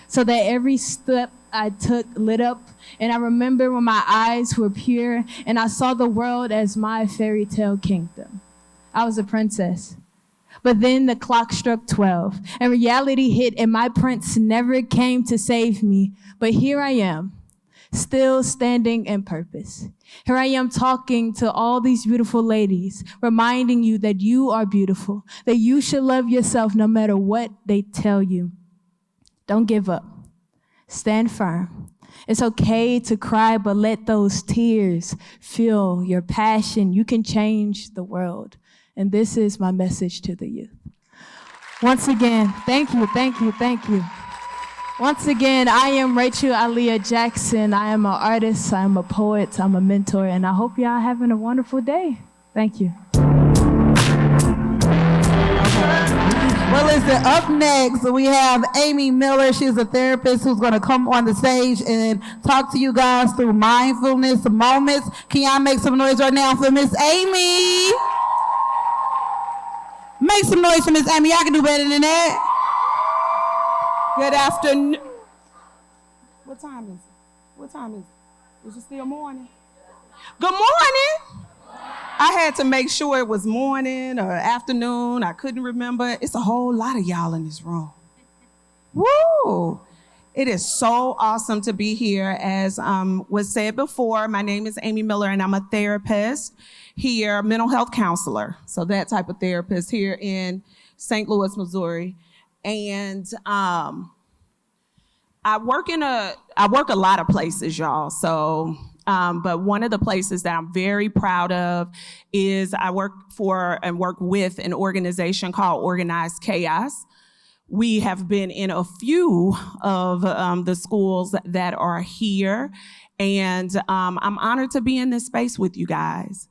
so that every step I took lit up. And I remember when my eyes were pure and I saw the world as my fairy tale kingdom. I was a princess. But then the clock struck 12 and reality hit, and my prince never came to save me. But here I am, still standing in purpose. Here I am talking to all these beautiful ladies, reminding you that you are beautiful, that you should love yourself no matter what they tell you. Don't give up. Stand firm. It's okay to cry, but let those tears fuel your passion. You can change the world. And this is my message to the youth. Once again, thank you, thank you, thank you. Once again, I am Rachel Aaliyah Jackson. I am an artist, I'm a poet, I'm a mentor, and I hope y'all having a wonderful day. Thank you. Well, listen, up next, we have Amy Miller. She's a therapist who's going to come on the stage and talk to you guys through mindfulness moments. Can y'all make some noise right now for Miss Amy? Make some noise for Miss Amy. Y'all can do better than that. Good afternoon. What time is it? What time is it? Is it still morning? Good morning. I had to make sure it was morning or afternoon. I couldn't remember. It's a whole lot of y'all in this room. Woo! It is so awesome to be here. As was said before, my name is Amy Miller, and I'm a therapist here, mental health counselor. So that type of therapist here in St. Louis, Missouri. And I work a lot of places, y'all. So, but one of the places that I'm very proud of is I work for and work with an organization called Organized Chaos. We have been in a few of the schools that are here, and I'm honored to be in this space with you guys.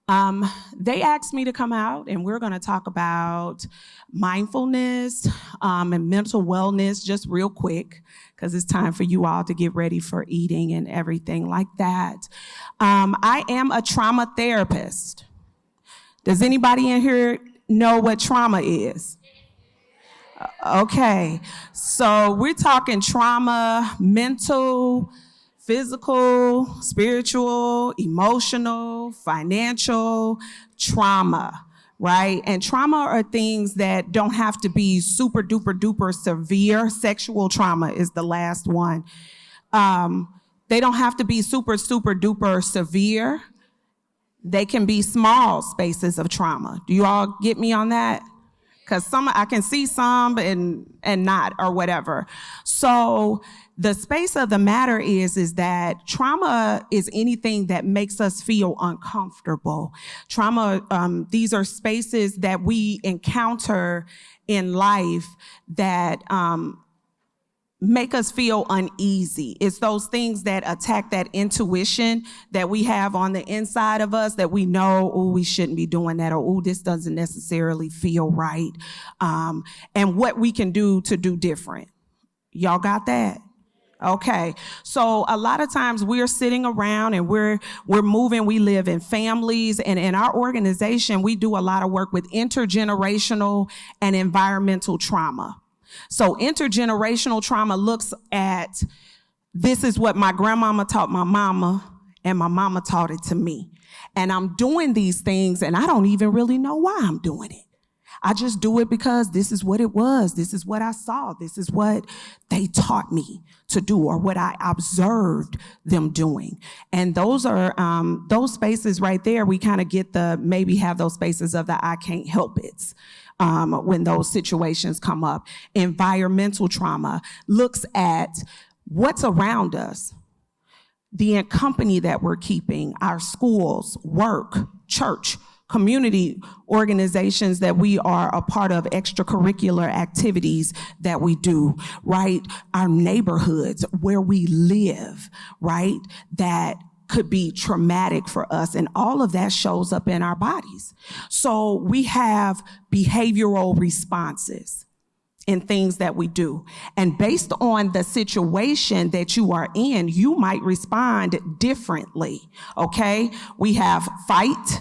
They asked me to come out, and we're going to talk about mindfulness and mental wellness just real quick, because it's time for you all to get ready for eating and everything like that. I am a trauma therapist. Does anybody in here know what trauma is? Okay, so we're talking trauma, mental, physical, spiritual, emotional, financial trauma, right? And trauma are things that don't have to be super duper duper severe. Sexual trauma is the last one. They don't have to be super super duper severe. They can be small spaces of trauma. Do you all get me on that? Because some I can see some and not, or whatever. So the space of the matter is that trauma is anything that makes us feel uncomfortable. Trauma, these are spaces that we encounter in life that make us feel uneasy. It's those things that attack that intuition that we have on the inside of us that we know, oh, we shouldn't be doing that, or oh, this doesn't necessarily feel right, and what we can do to do different. Y'all got that? Okay, so a lot of times we're sitting around and we're moving. We live in families, and in our organization, we do a lot of work with intergenerational and environmental trauma. So intergenerational trauma looks at, this is what my grandmama taught my mama, and my mama taught it to me. And I'm doing these things, and I don't even really know why I'm doing it. I just do it because this is what it was. This is what I saw. This is what they taught me to do, or what I observed them doing. And those are those spaces right there. We kind of get maybe have those spaces of the I can't help it. When those situations come up. Environmental trauma looks at what's around us. the company that we're keeping, our schools, work, church, community organizations that we are a part of, extracurricular activities that we do, right? Our neighborhoods, where we live, right? That could be traumatic for us, and all of that shows up in our bodies. So we have behavioral responses in things that we do. And based on the situation that you are in, you might respond differently, okay? We have fight.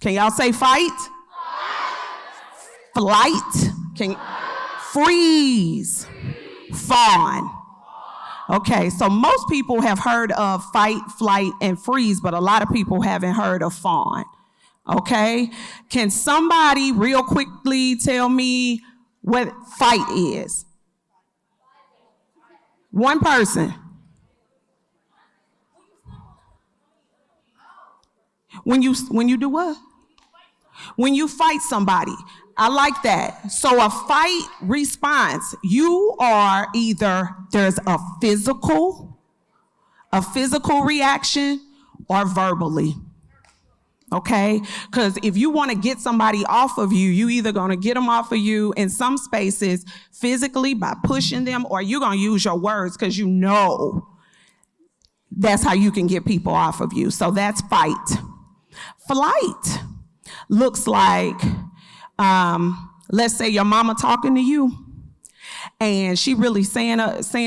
Can y'all say fight? Flight. Freeze. Fawn. Okay, so most people have heard of fight, flight, and freeze, but a lot of people haven't heard of fawn. Okay? Can somebody real quickly tell me what fight is? One person. When you do what? When you fight somebody. I like that. So a fight response, you are either, there's a physical reaction or verbally. Okay? Because if you want to get somebody off of you, you either going to get them off of you in some spaces physically by pushing them, or you're going to use your words because you know that's how you can get people off of you. So that's fight. Flight looks like, let's say your mama talking to you and she really saying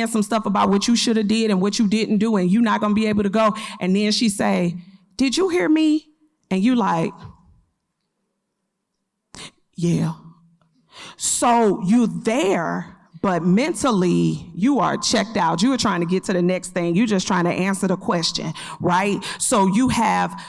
some stuff about what you should have did and what you didn't do, and you're not going to be able to go. And then she say, did you hear me? And you like, yeah. So you there, but mentally you are checked out. You are trying to get to the next thing. You're just trying to answer the question, right? So you have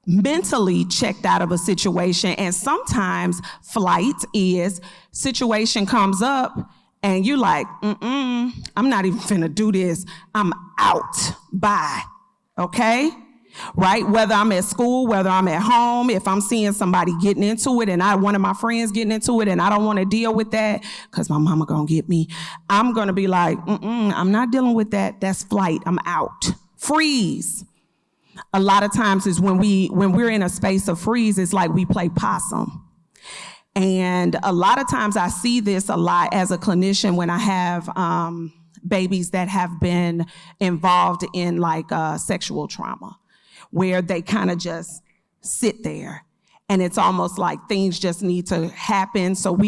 mentally checked out of a situation. And sometimes flight is situation comes up and you like, I'm not even finna do this. I'm out. Bye. Okay? Right? Whether I'm at school, whether I'm at home, if I'm seeing somebody getting into it and one of my friends getting into it and I don't want to deal with that because my mama gonna get me, I'm gonna be like, I'm not dealing with that. That's flight. I'm out. Freeze. A lot of times is when we're in a space of freeze, it's like we play possum. And a lot of times I see this a lot as a clinician when I have babies that have been involved in like sexual trauma, where they kind of just sit there and it's almost like things just need to happen so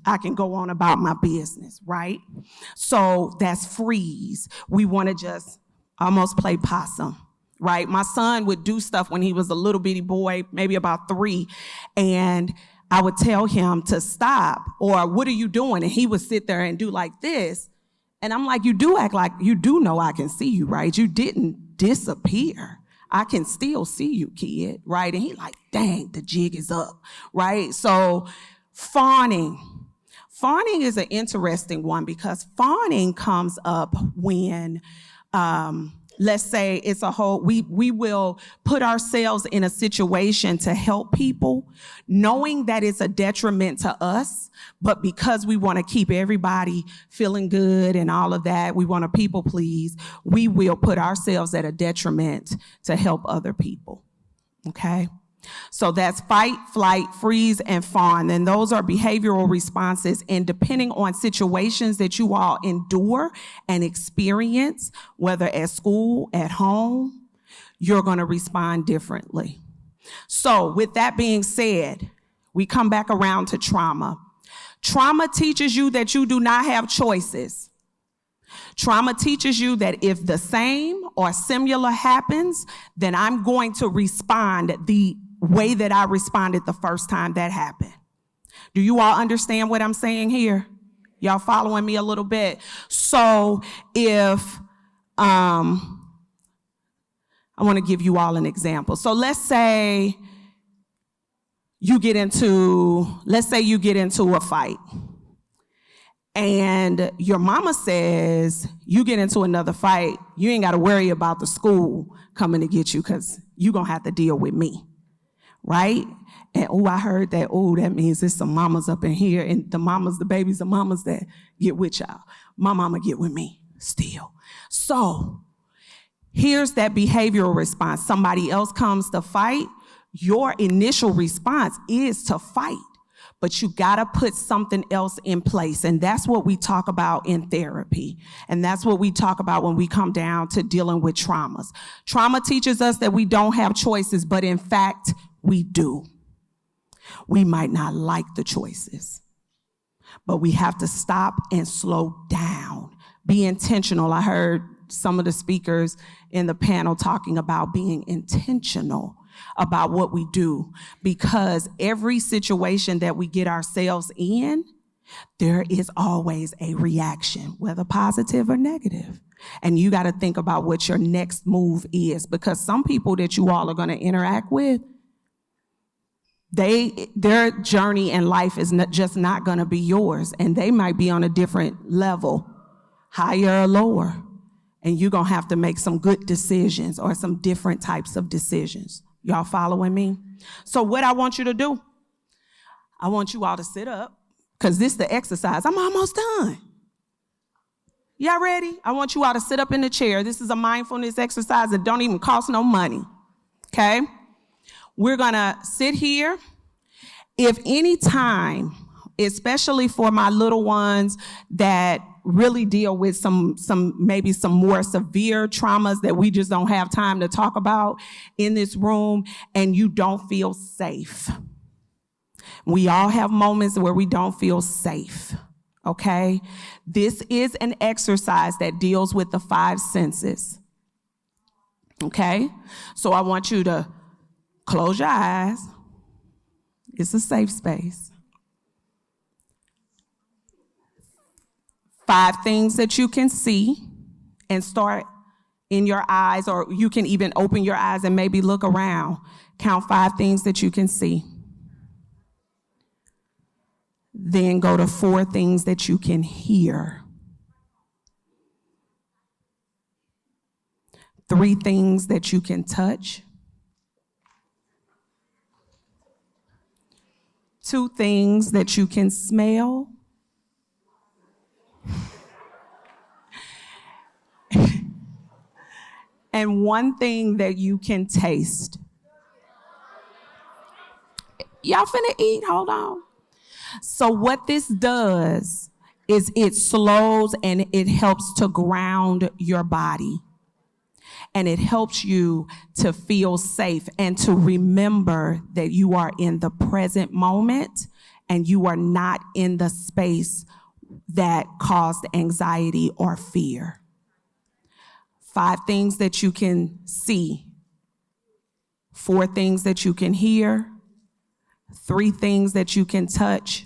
I can go on about my business, right? So that's freeze. We want to just almost play possum. Right? My son would do stuff when he was a little bitty boy, maybe about 3, and I would tell him to stop, or what are you doing? And he would sit there and do like this. And I'm like, you do act like you do know I can see you, right? You didn't disappear. I can still see you, kid, right? And he like, dang, the jig is up, right? So fawning. Fawning is an interesting one because fawning comes up when, let's say it's we will put ourselves in a situation to help people, knowing that it's a detriment to us, but because we want to keep everybody feeling good and all of that, we want to people please, we will put ourselves at a detriment to help other people, okay? So that's fight, flight, freeze, and fawn. And those are behavioral responses. And depending on situations that you all endure and experience, whether at school, at home, you're going to respond differently. So with that being said, we come back around to trauma. Trauma teaches you that you do not have choices. Trauma teaches you that if the same or similar happens, then I'm going to respond the way that I responded the first time that happened. Do you all understand what I'm saying here? Y'all following me a little bit? So if, I want to give you all an example. So let's say you get into a fight. And your mama says, you get into another fight, you ain't got to worry about the school coming to get you because you're going to have to deal with me. Right? And I heard that, that means there's some mamas up in here, and the babies, the mamas that get with y'all. My mama get with me still. So Here's that behavioral response. Somebody else comes to fight. Your initial response is to fight, but you gotta put something else in place. And that's what we talk about in therapy. And that's what we talk about when we come down to dealing with traumas. Trauma teaches us that we don't have choices, but in fact, we do. We might not like the choices, but we have to stop and slow down. Be intentional. I heard some of the speakers in the panel talking about being intentional about what we do, because every situation that we get ourselves in, there is always a reaction, whether positive or negative. And you got to think about what your next move is, because some people that you all are going to interact with, their journey in life is just not going to be yours, and they might be on a different level, higher or lower, and you're going to have to make some good decisions or some different types of decisions. Y'all following me? So what I want you to do, I want you all to sit up, because this is the exercise. I'm almost done. Y'all ready? I want you all to sit up in the chair. This is a mindfulness exercise that don't even cost no money, okay? We're gonna sit here. If any time, especially for my little ones that really deal with maybe some more severe traumas that we just don't have time to talk about in this room, and you don't feel safe. We all have moments where we don't feel safe, okay? This is an exercise that deals with the 5 senses, okay? So I want you to close your eyes. It's a safe space. 5 things that you can see, and start in your eyes, or you can even open your eyes and maybe look around. Count 5 things that you can see. Then go to 4 things that you can hear. 3 things that you can touch. 2 things that you can smell. And 1 thing that you can taste. Y'all finna eat? Hold on. So what this does is it slows and it helps to ground your body. And it helps you to feel safe and to remember that you are in the present moment and you are not in the space that caused anxiety or fear. 5 things that you can see, 4 things that you can hear, 3 things that you can touch,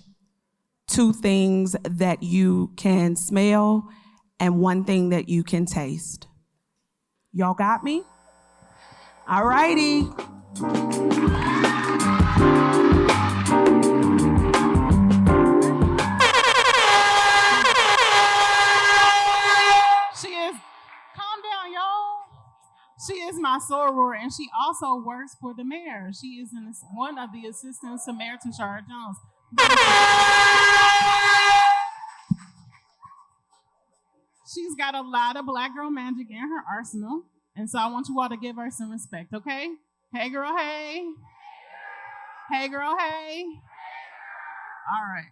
2 things that you can smell, and 1 thing that you can taste. Y'all got me? All righty. She is my soror, and she also works for the mayor. She is one of the assistants to Mayor Tashara Jones. She's got a lot of Black girl magic in her arsenal, and so I want you all to give her some respect, okay? Hey, girl, hey. Hey, girl, hey. All right.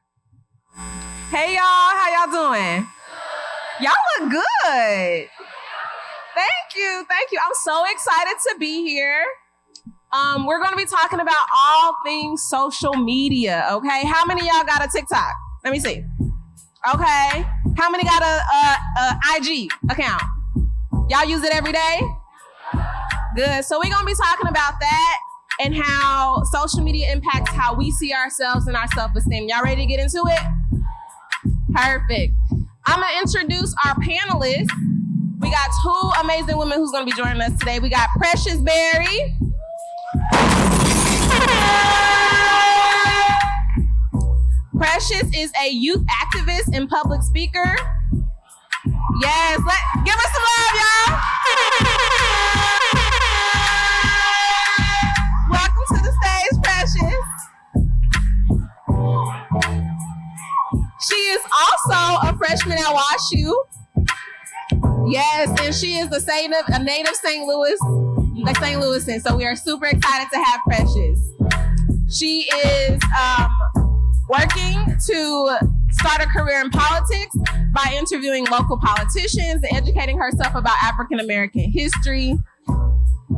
Hey, y'all. How y'all doing? Y'all look good. Thank you. I'm so excited to be here. We're going to be talking about all things social media, okay? How many of y'all got a TikTok? Let me see. Okay. How many got a IG account? Y'all use it every day? Good. So we're going to be talking about that and how social media impacts how we see ourselves and our self-esteem. Y'all ready to get into it? Perfect. I'm going to introduce our panelists. We got 2 amazing women who's going to be joining us today. We got Precious Berry. Precious is a youth activist and public speaker. Yes, give her some love, y'all. Welcome to the stage, Precious. She is also a freshman at WashU. Yes, and she is a native St. Louisan. So we are super excited to have Precious. She is working to start a career in politics by interviewing local politicians and educating herself about African American history.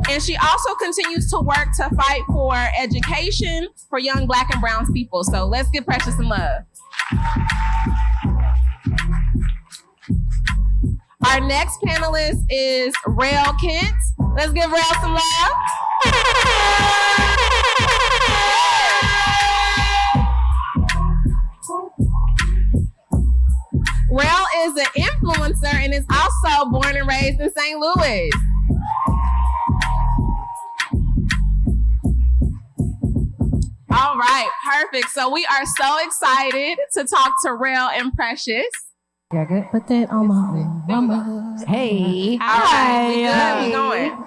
And she also continues to work to fight for education for young Black and brown people. So let's give Precious some love. Our next panelist is Rael Kent. Let's give Rael some love. Rael is an influencer and is also born and raised in St. Louis. All right, perfect. So we are so excited to talk to Rael and Precious. Yeah, good. Put that on my mama. Hey. Hi. We good. We going.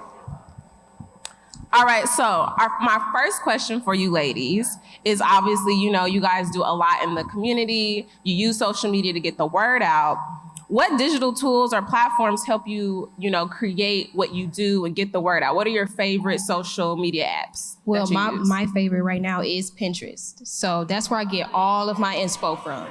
All right. So my first question for you ladies is obviously, you guys do a lot in the community. You use social media to get the word out. What digital tools or platforms help you, create what you do and get the word out? What are your favorite social media apps? Well, my favorite right now is Pinterest. So that's where I get all of my inspo from.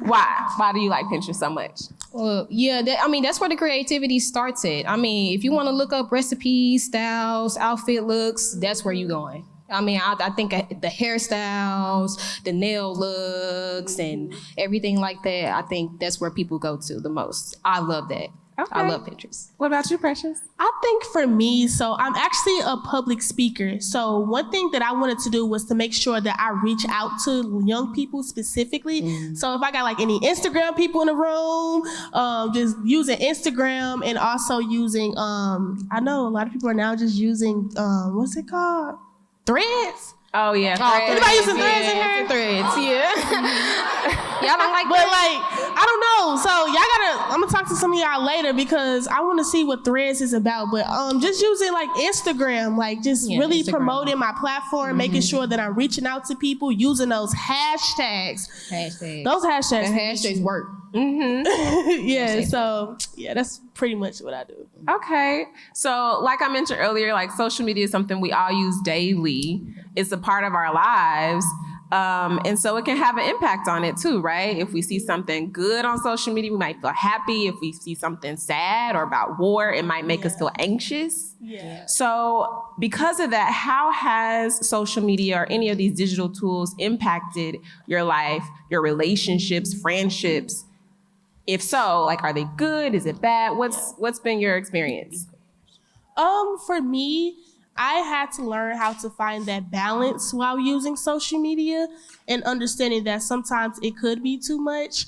Why? Why do you like Pinterest so much? Well, yeah, that's where the creativity starts at. If you want to look up recipes, styles, outfit looks, that's where you're going. I think the hairstyles, the nail looks, and everything like that, I think that's where people go to the most. I love that. Okay. I love Pinterest. What about you, Precious? I think for me, so I'm actually a public speaker. So one thing that I wanted to do was to make sure that I reach out to young people specifically. So if I got any Instagram people in the room, just using Instagram and also using, I know a lot of people are now just using, what's it called? Threads? Oh, yeah. Anybody using Threads in here? Threads, yeah. Y'all don't like But I don't know. So I'm gonna talk to some of y'all later because I want to see what Threads is about. But just using Instagram, really Instagram. Promoting my platform, making sure that I'm reaching out to people, using those hashtags. Those hashtags. The hashtags work. Yeah, so that's pretty much what I do. Okay. So like I mentioned earlier, social media is something we all use daily. It's a part of our lives. And so it can have an impact on it too, right? If we see something good on social media, we might feel happy. If we see something sad or about war, it might make us feel anxious. Yeah. So because of that, how has social media or any of these digital tools impacted your life, your relationships, friendships? If so, are they good? Is it bad? What's been your experience? For me, I had to learn how to find that balance while using social media and understanding that sometimes it could be too much.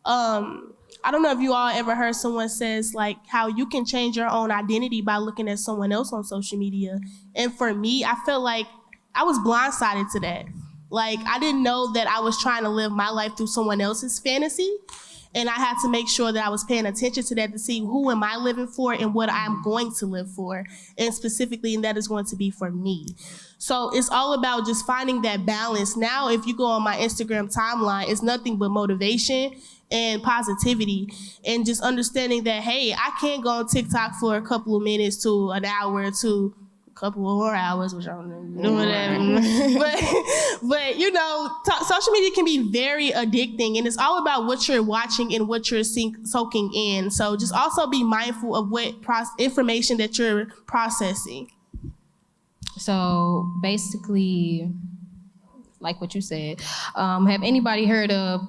I don't know if you all ever heard someone says how you can change your own identity by looking at someone else on social media. And for me, I felt like I was blindsided to that. I didn't know that I was trying to live my life through someone else's fantasy. And I had to make sure that I was paying attention to that to see who am I living for and what I'm going to live for. And specifically, and that is going to be for me. So it's all about just finding that balance. Now, if you go on my Instagram timeline, it's nothing but motivation and positivity and just understanding that, hey, I can't go on TikTok for a couple of minutes to an hour to couple of more hours, which I don't know whatever. But social media can be very addicting, and it's all about what you're watching and what you're soaking in. So just also be mindful of what information that you're processing. So basically, like what you said, have anybody heard of,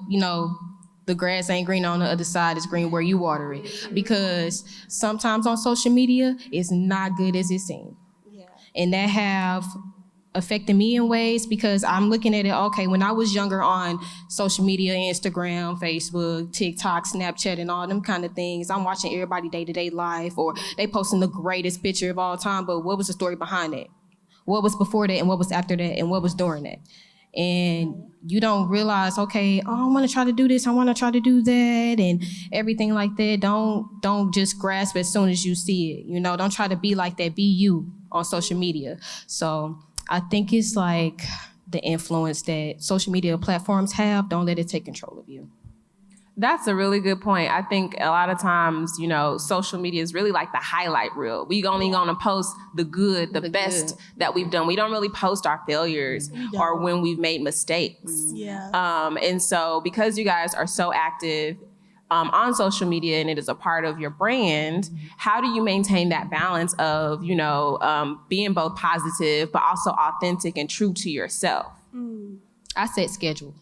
the grass ain't green on the other side, it's green where you water it? Because sometimes on social media, it's not good as it seems. And that have affected me in ways because I'm looking at it, okay, when I was younger on social media, Instagram, Facebook, TikTok, Snapchat, and all them kind of things, I'm watching everybody day-to-day life, or they posting the greatest picture of all time, but what was the story behind it? What was before that, and what was after that, and what was during that? And you don't realize, okay, I want to try to do this, I want to try to do that, and everything like that. Don't just grasp as soon as you see it. Don't try to be like that, be you on social media. So I think it's the influence that social media platforms have. Don't let it take control of you. That's a really good point. I think a lot of times, you know, social media is really like the highlight reel. We only gonna post the good, the best that we've done. We don't really post our failures or when we've made mistakes. Yeah. And so because you guys are so active on social media and it is a part of your brand, how do you maintain that balance of, you know, being both positive, but also authentic and true to yourself? I set schedule.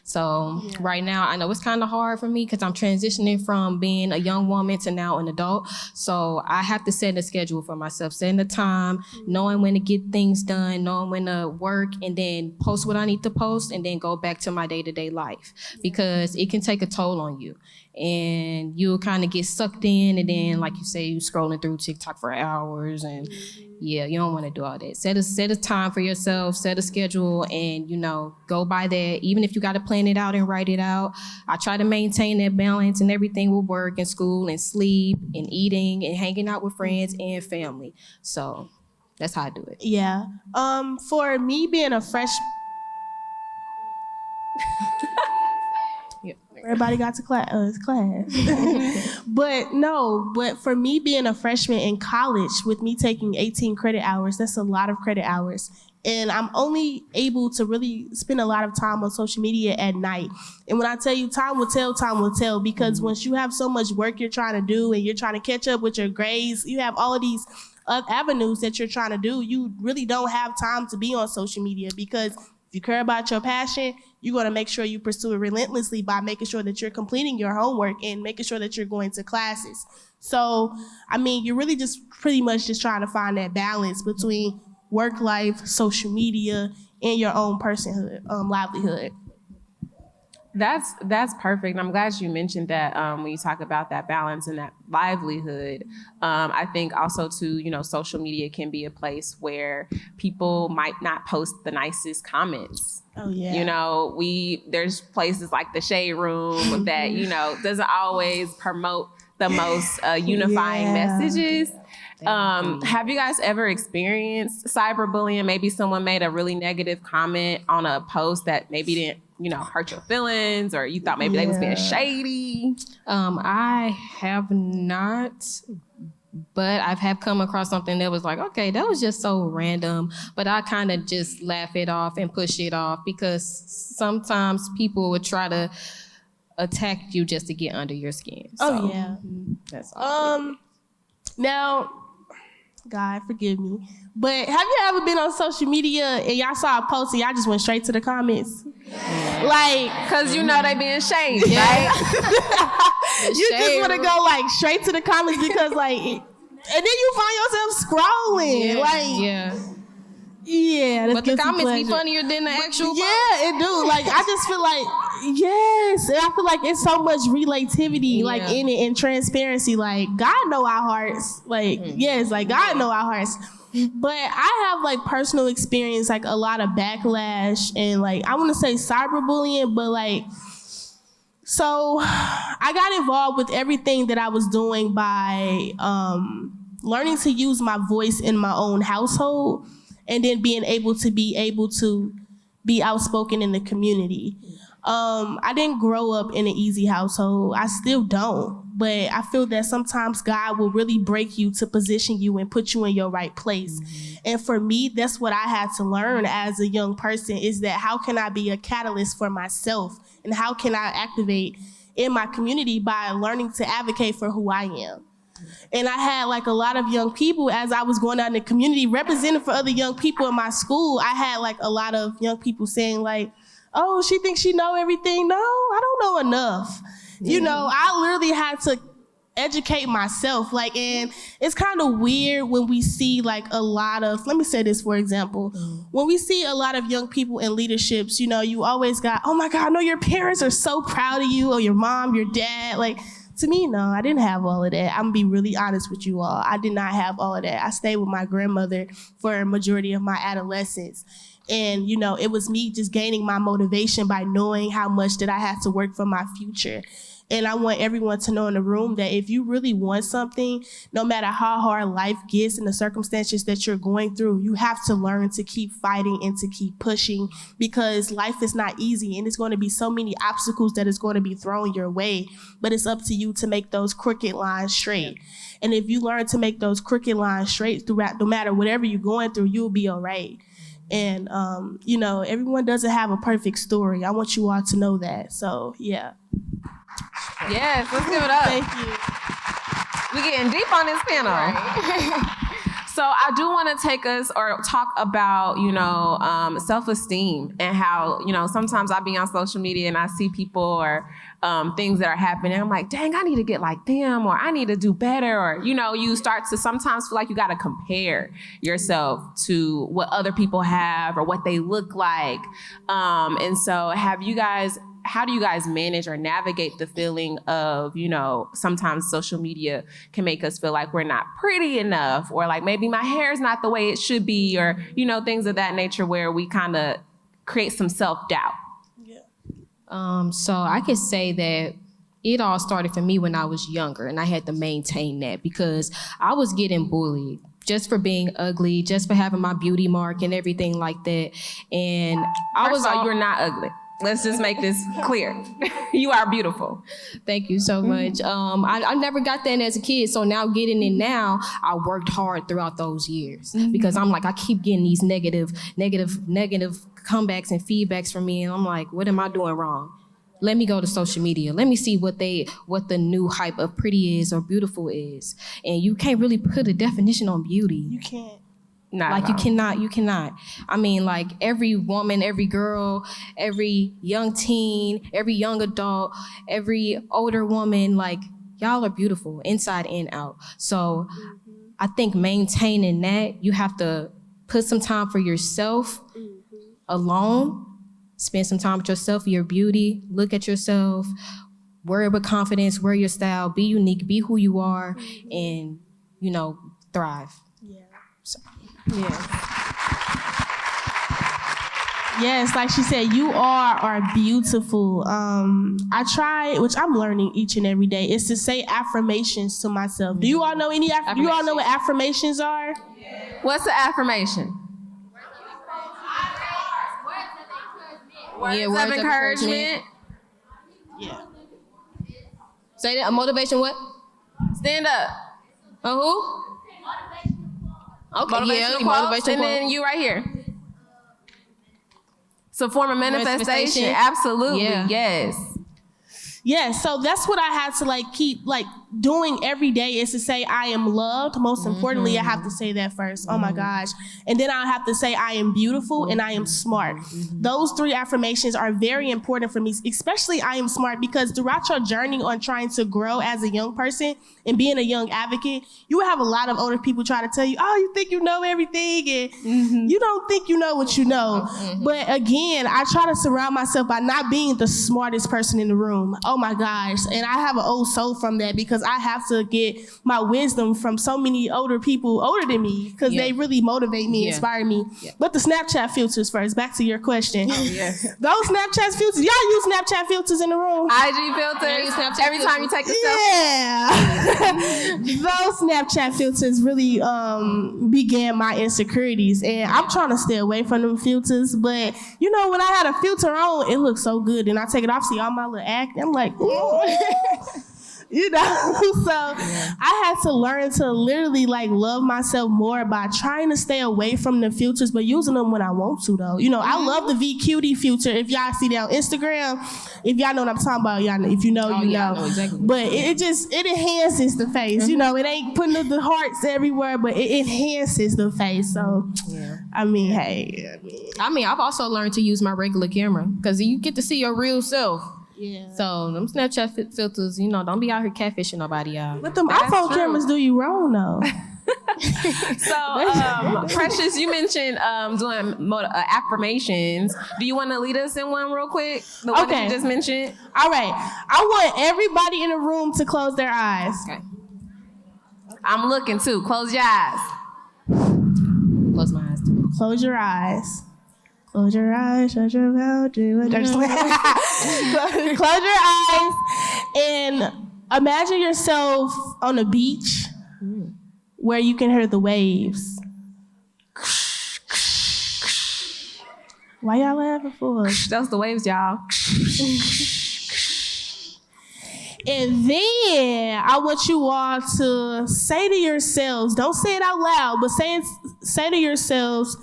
So right now, I know it's kind of hard for me because I'm transitioning from being a young woman to now an adult. So I have to set a schedule for myself, setting the time, knowing when to get things done, knowing when to work, and then post what I need to post, and then go back to my day-to-day life because it can take a toll on you. And you'll kind of get sucked in, and then, like you say, you scrolling through TikTok for hours, and yeah, you don't want to do all that. Set a time for yourself, set a schedule, and, you know, go by that. Even if you got to plan it out and write it out, I try to maintain that balance and everything with work and school and sleep and eating and hanging out with friends and family. So that's how I do it. Yeah. For me being a freshman, everybody got to class. But for me being a freshman in college, with me taking 18 credit hours, that's a lot of credit hours. And I'm only able to really spend a lot of time on social media at night. And when I tell you time will tell, because once you have so much work you're trying to do and you're trying to catch up with your grades, you have all of these avenues that you're trying to do, you really don't have time to be on social media, because if you care about your passion, you're going to make sure you pursue it relentlessly by making sure that you're completing your homework and making sure that you're going to classes. So, I mean, you're really just pretty much just trying to find that balance between work life, social media, and your own personhood, livelihood. That's perfect. I'm glad you mentioned that when you talk about that balance and that livelihood. I think also too, you know, social media can be a place where people might not post the nicest comments. Oh yeah. You know, there's places like the Shade Room that, you know, doesn't always promote the most unifying messages. Have you guys ever experienced cyberbullying? Maybe someone made a really negative comment on a post that maybe didn't, you know, hurt your feelings, or you thought maybe they was being shady? I have not, but I've come across something that was like, okay, that was just so random, but I kind of just laugh it off and push it off, because sometimes people would try to attack you just to get under your skin. Oh yeah. That's all. Now, God forgive me, but have you ever been on social media and y'all saw a post and y'all just went straight to the comments? Like, cause you know they being shady, right? You just want to go like straight to the comments because like, and then you find yourself scrolling. Yeah, but the comments be funnier than the actual. Yeah, it do. Like, I just feel like, yes, and I feel like it's so much relativity, like in it, and transparency. Like, God know our hearts. Like, yes, like God know our hearts. But I have like personal experience, like a lot of backlash and like, I want to say cyberbullying, but like, so I got involved with everything that I was doing by learning to use my voice in my own household, and then being able to be outspoken in the community. I didn't grow up in an easy household. I still don't. But I feel that sometimes God will really break you to position you and put you in your right place. And for me, that's what I had to learn as a young person, is that how can I be a catalyst for myself? And how can I activate in my community by learning to advocate for who I am? And I had like a lot of young people, as I was going out in the community representing for other young people in my school, I had like a lot of young people saying like, oh, she thinks she know everything. No, I don't know enough. You know, I literally had to educate myself. Like, and it's kind of weird when we see like a lot of, let me say this, for example, when we see a lot of young people in leaderships, you know, you always got, oh my God, I know your parents are so proud of you, or your mom, your dad. Like, to me, no, I didn't have all of that. I'm gonna be really honest with you all. I did not have all of that. I stayed with my grandmother for a majority of my adolescence. And, you know, it was me just gaining my motivation by knowing how much that I had to work for my future. And I want everyone to know in the room that if you really want something, no matter how hard life gets and the circumstances that you're going through, you have to learn to keep fighting and to keep pushing, because life is not easy and it's going to be so many obstacles that is going to be thrown your way. But it's up to you to make those crooked lines straight. And if you learn to make those crooked lines straight throughout, no matter whatever you're going through, you'll be all right. And, you know, everyone doesn't have a perfect story. I want you all to know that. So, yeah. Yes, let's give it up. Thank you. We're getting deep on this panel. Right. So I do want to take us or talk about, you know, self-esteem and how, you know, sometimes I be on social media and I see people or things that are happening. I'm like, dang, I need to get like them, or I need to do better. Or, you know, you start to sometimes feel like you got to compare yourself to what other people have or what they look like. And so how do you guys manage or navigate the feeling of, you know, sometimes social media can make us feel like we're not pretty enough, or like maybe my hair is not the way it should be, or, you know, things of that nature where we kind of create some self-doubt? So I could say that it all started for me when I was younger, and I had to maintain that because I was getting bullied just for being ugly, just for having my beauty mark and everything like that. And you're not ugly. Let's just make this clear. You are beautiful. Thank you so much. I never got that as a kid, so now getting it now, I worked hard throughout those years because I'm like, I keep getting these negative comebacks and feedbacks from me, and I'm like, what am I doing wrong? Let me go to social media. Let me see what the new hype of pretty is or beautiful is. And you can't really put a definition on beauty. You can't. You cannot. I mean, like every woman, every girl, every young teen, every young adult, every older woman, like y'all are beautiful inside and out. So I think maintaining that, you have to put some time for yourself alone, spend some time with yourself, your beauty, look at yourself, wear it with confidence, wear your style, be unique, be who you are, and, you know, thrive. Yes, like she said, you are beautiful. I try, which I'm learning each and every day, is to say affirmations to myself. Do you all know do you all know what affirmations are? What's the affirmation? Words of encouragement. Yeah. Say that. A motivation what? Stand up. Who? Okay, Motivational quotes, motivational and then you right here. So form of manifestation. Absolutely, yes. Yeah, so that's what I had to keep doing every day, is to say I am loved. Most importantly, I have to say that first. Oh my gosh. And then I have to say I am beautiful and I am smart. Those 3 affirmations are very important for me, especially I am smart, because throughout your journey on trying to grow as a young person and being a young advocate, you will have a lot of older people try to tell you, oh, you think you know everything, and you don't think you know what you know. But again, I try to surround myself by not being the smartest person in the room. Oh my gosh. And I have an old soul from that, because I have to get my wisdom from so many older people older than me, because they really motivate me, inspire me. But the Snapchat filters first, back to your question. Oh, yes. Those Snapchat filters, y'all use Snapchat filters in the room? IG filters, every time you take a selfie. Yeah. Those Snapchat filters really began my insecurities, and I'm trying to stay away from them filters. But you know, when I had a filter on, it looked so good, and I take it off, see all my little act, I'm like, you know, so I had to learn to literally love myself more by trying to stay away from the filters, but using them when I want to, though. You know, I love the VQD filter. If y'all see that on Instagram, if y'all know what I'm talking about, y'all know. If you know, you know. I know exactly. But it enhances the face. You know, it ain't putting the hearts everywhere, but it enhances the face. So, I mean, hey. I've also learned to use my regular camera, because you get to see your real self. Yeah. So them Snapchat filters, you know, don't be out here catfishing nobody, y'all. But them iPhone cameras do you wrong, though. So, Precious, you mentioned doing affirmations. Do you want to lead us in one real quick? The one that you just mentioned? All right. I want everybody in the room to close their eyes. Okay. I'm looking too. Close your eyes. Close my eyes too. Close your eyes. Close your eyes, shut your mouth, do it. Close your eyes And imagine yourself on a beach where you can hear the waves. Why y'all laughing for? That was the waves, y'all. And then I want you all to say to yourselves, don't say it out loud, but say to yourselves,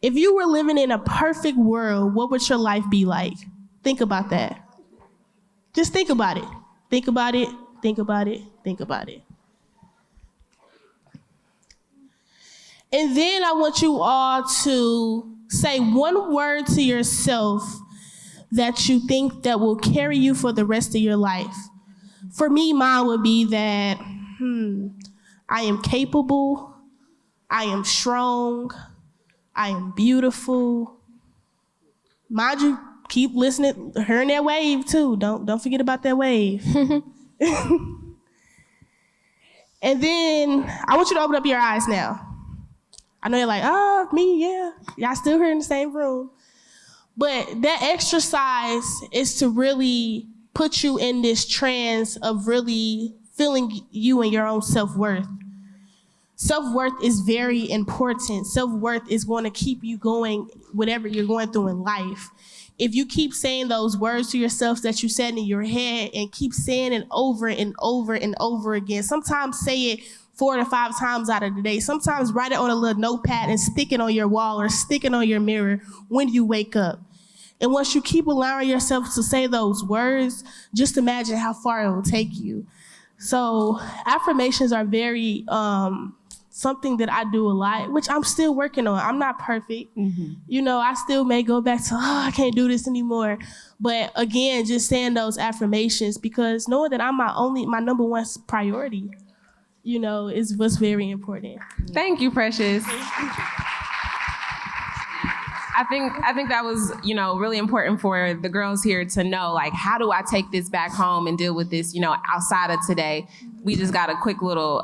if you were living in a perfect world, what would your life be like? Think about that. Just think about it. Think about it. Think about it. Think about it. And then I want you all to say one word to yourself that you think that will carry you for the rest of your life. For me, mine would be that, I am capable, I am strong, I am beautiful. Mind you, keep listening, hearing that wave too. Don't forget about that wave. And then I want you to open up your eyes now. I know you're like, me, yeah. Y'all still here in the same room. But that exercise is to really put you in this trance of really feeling you and your own self-worth. Self-worth is very important. Self-worth is going to keep you going whatever you're going through in life. If you keep saying those words to yourself that you said in your head and keep saying it over and over and over again, sometimes say it 4 to 5 times out of the day. Sometimes write it on a little notepad and stick it on your wall or stick it on your mirror when you wake up. And once you keep allowing yourself to say those words, just imagine how far it will take you. So affirmations are very something that I do a lot, which I'm still working on. I'm not perfect. You know, I still may go back to, I can't do this anymore. But again, just saying those affirmations, because knowing that I'm my number one priority, you know, is what's very important. Thank you, Precious. I think that was, you know, really important for the girls here to know, like, how do I take this back home and deal with this, you know, outside of today? We just got a quick little,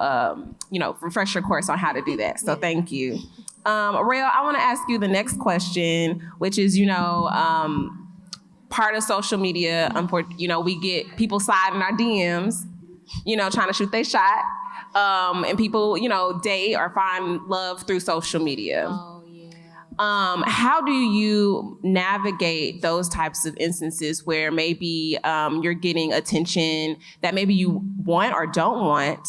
you know, refresher course on how to do that. So thank you. Rael, I want to ask you the next question, which is, you know, part of social media, you know, we get people sliding our DMs, you know, trying to shoot their shot. And people, you know, date or find love through social media. How do you navigate those types of instances where maybe you're getting attention that maybe you want or don't want?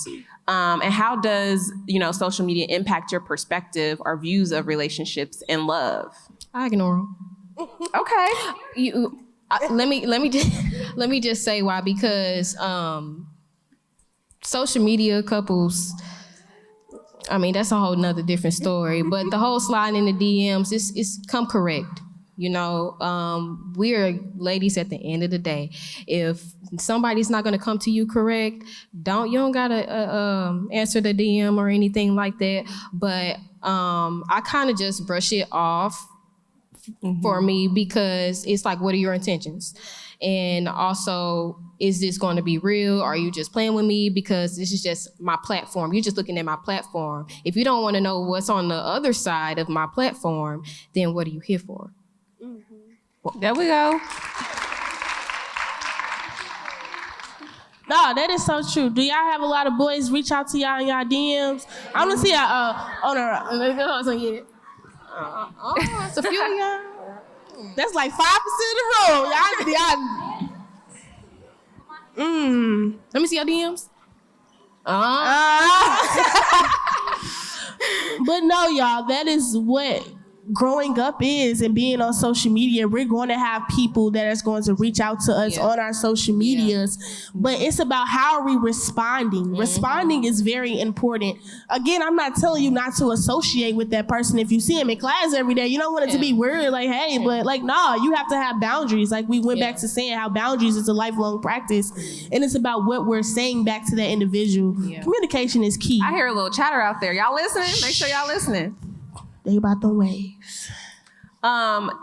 And how does, you know, social media impact your perspective or views of relationships and love? I ignore them. Okay. Let me just say why, because social media couples, I mean, that's a whole nother different story. But the whole sliding in the DMs, it's come correct. You know, we're ladies at the end of the day. If somebody's not gonna come to you correct, you don't gotta answer the DM or anything like that. But I kind of just brush it off for me, because it's like, what are your intentions? And also, is this going to be real? Or are you just playing with me? Because this is just my platform. You're just looking at my platform. If you don't want to know what's on the other side of my platform, then what are you here for? There we go. No, that is so true. Do y'all have a lot of boys reach out to y'all in y'all DMs? I'm gonna see y'all It's a few of y'all. That's like 5% of the room. Y'all. Let me see your DMs. But no, y'all, that is what growing up is, and being on social media. We're going to have people that is going to reach out to us on our social medias, but it's about how are we responding. Responding is very important. Again, I'm not telling you not to associate with that person if you see him in class every day. You don't want it to be weird, like, hey, but like, nah, you have to have boundaries. Like we went back to saying how boundaries is a lifelong practice, and it's about what we're saying back to that individual. Communication is key. I hear a little chatter out there. Y'all listening? Make sure y'all listening. Think about the waves.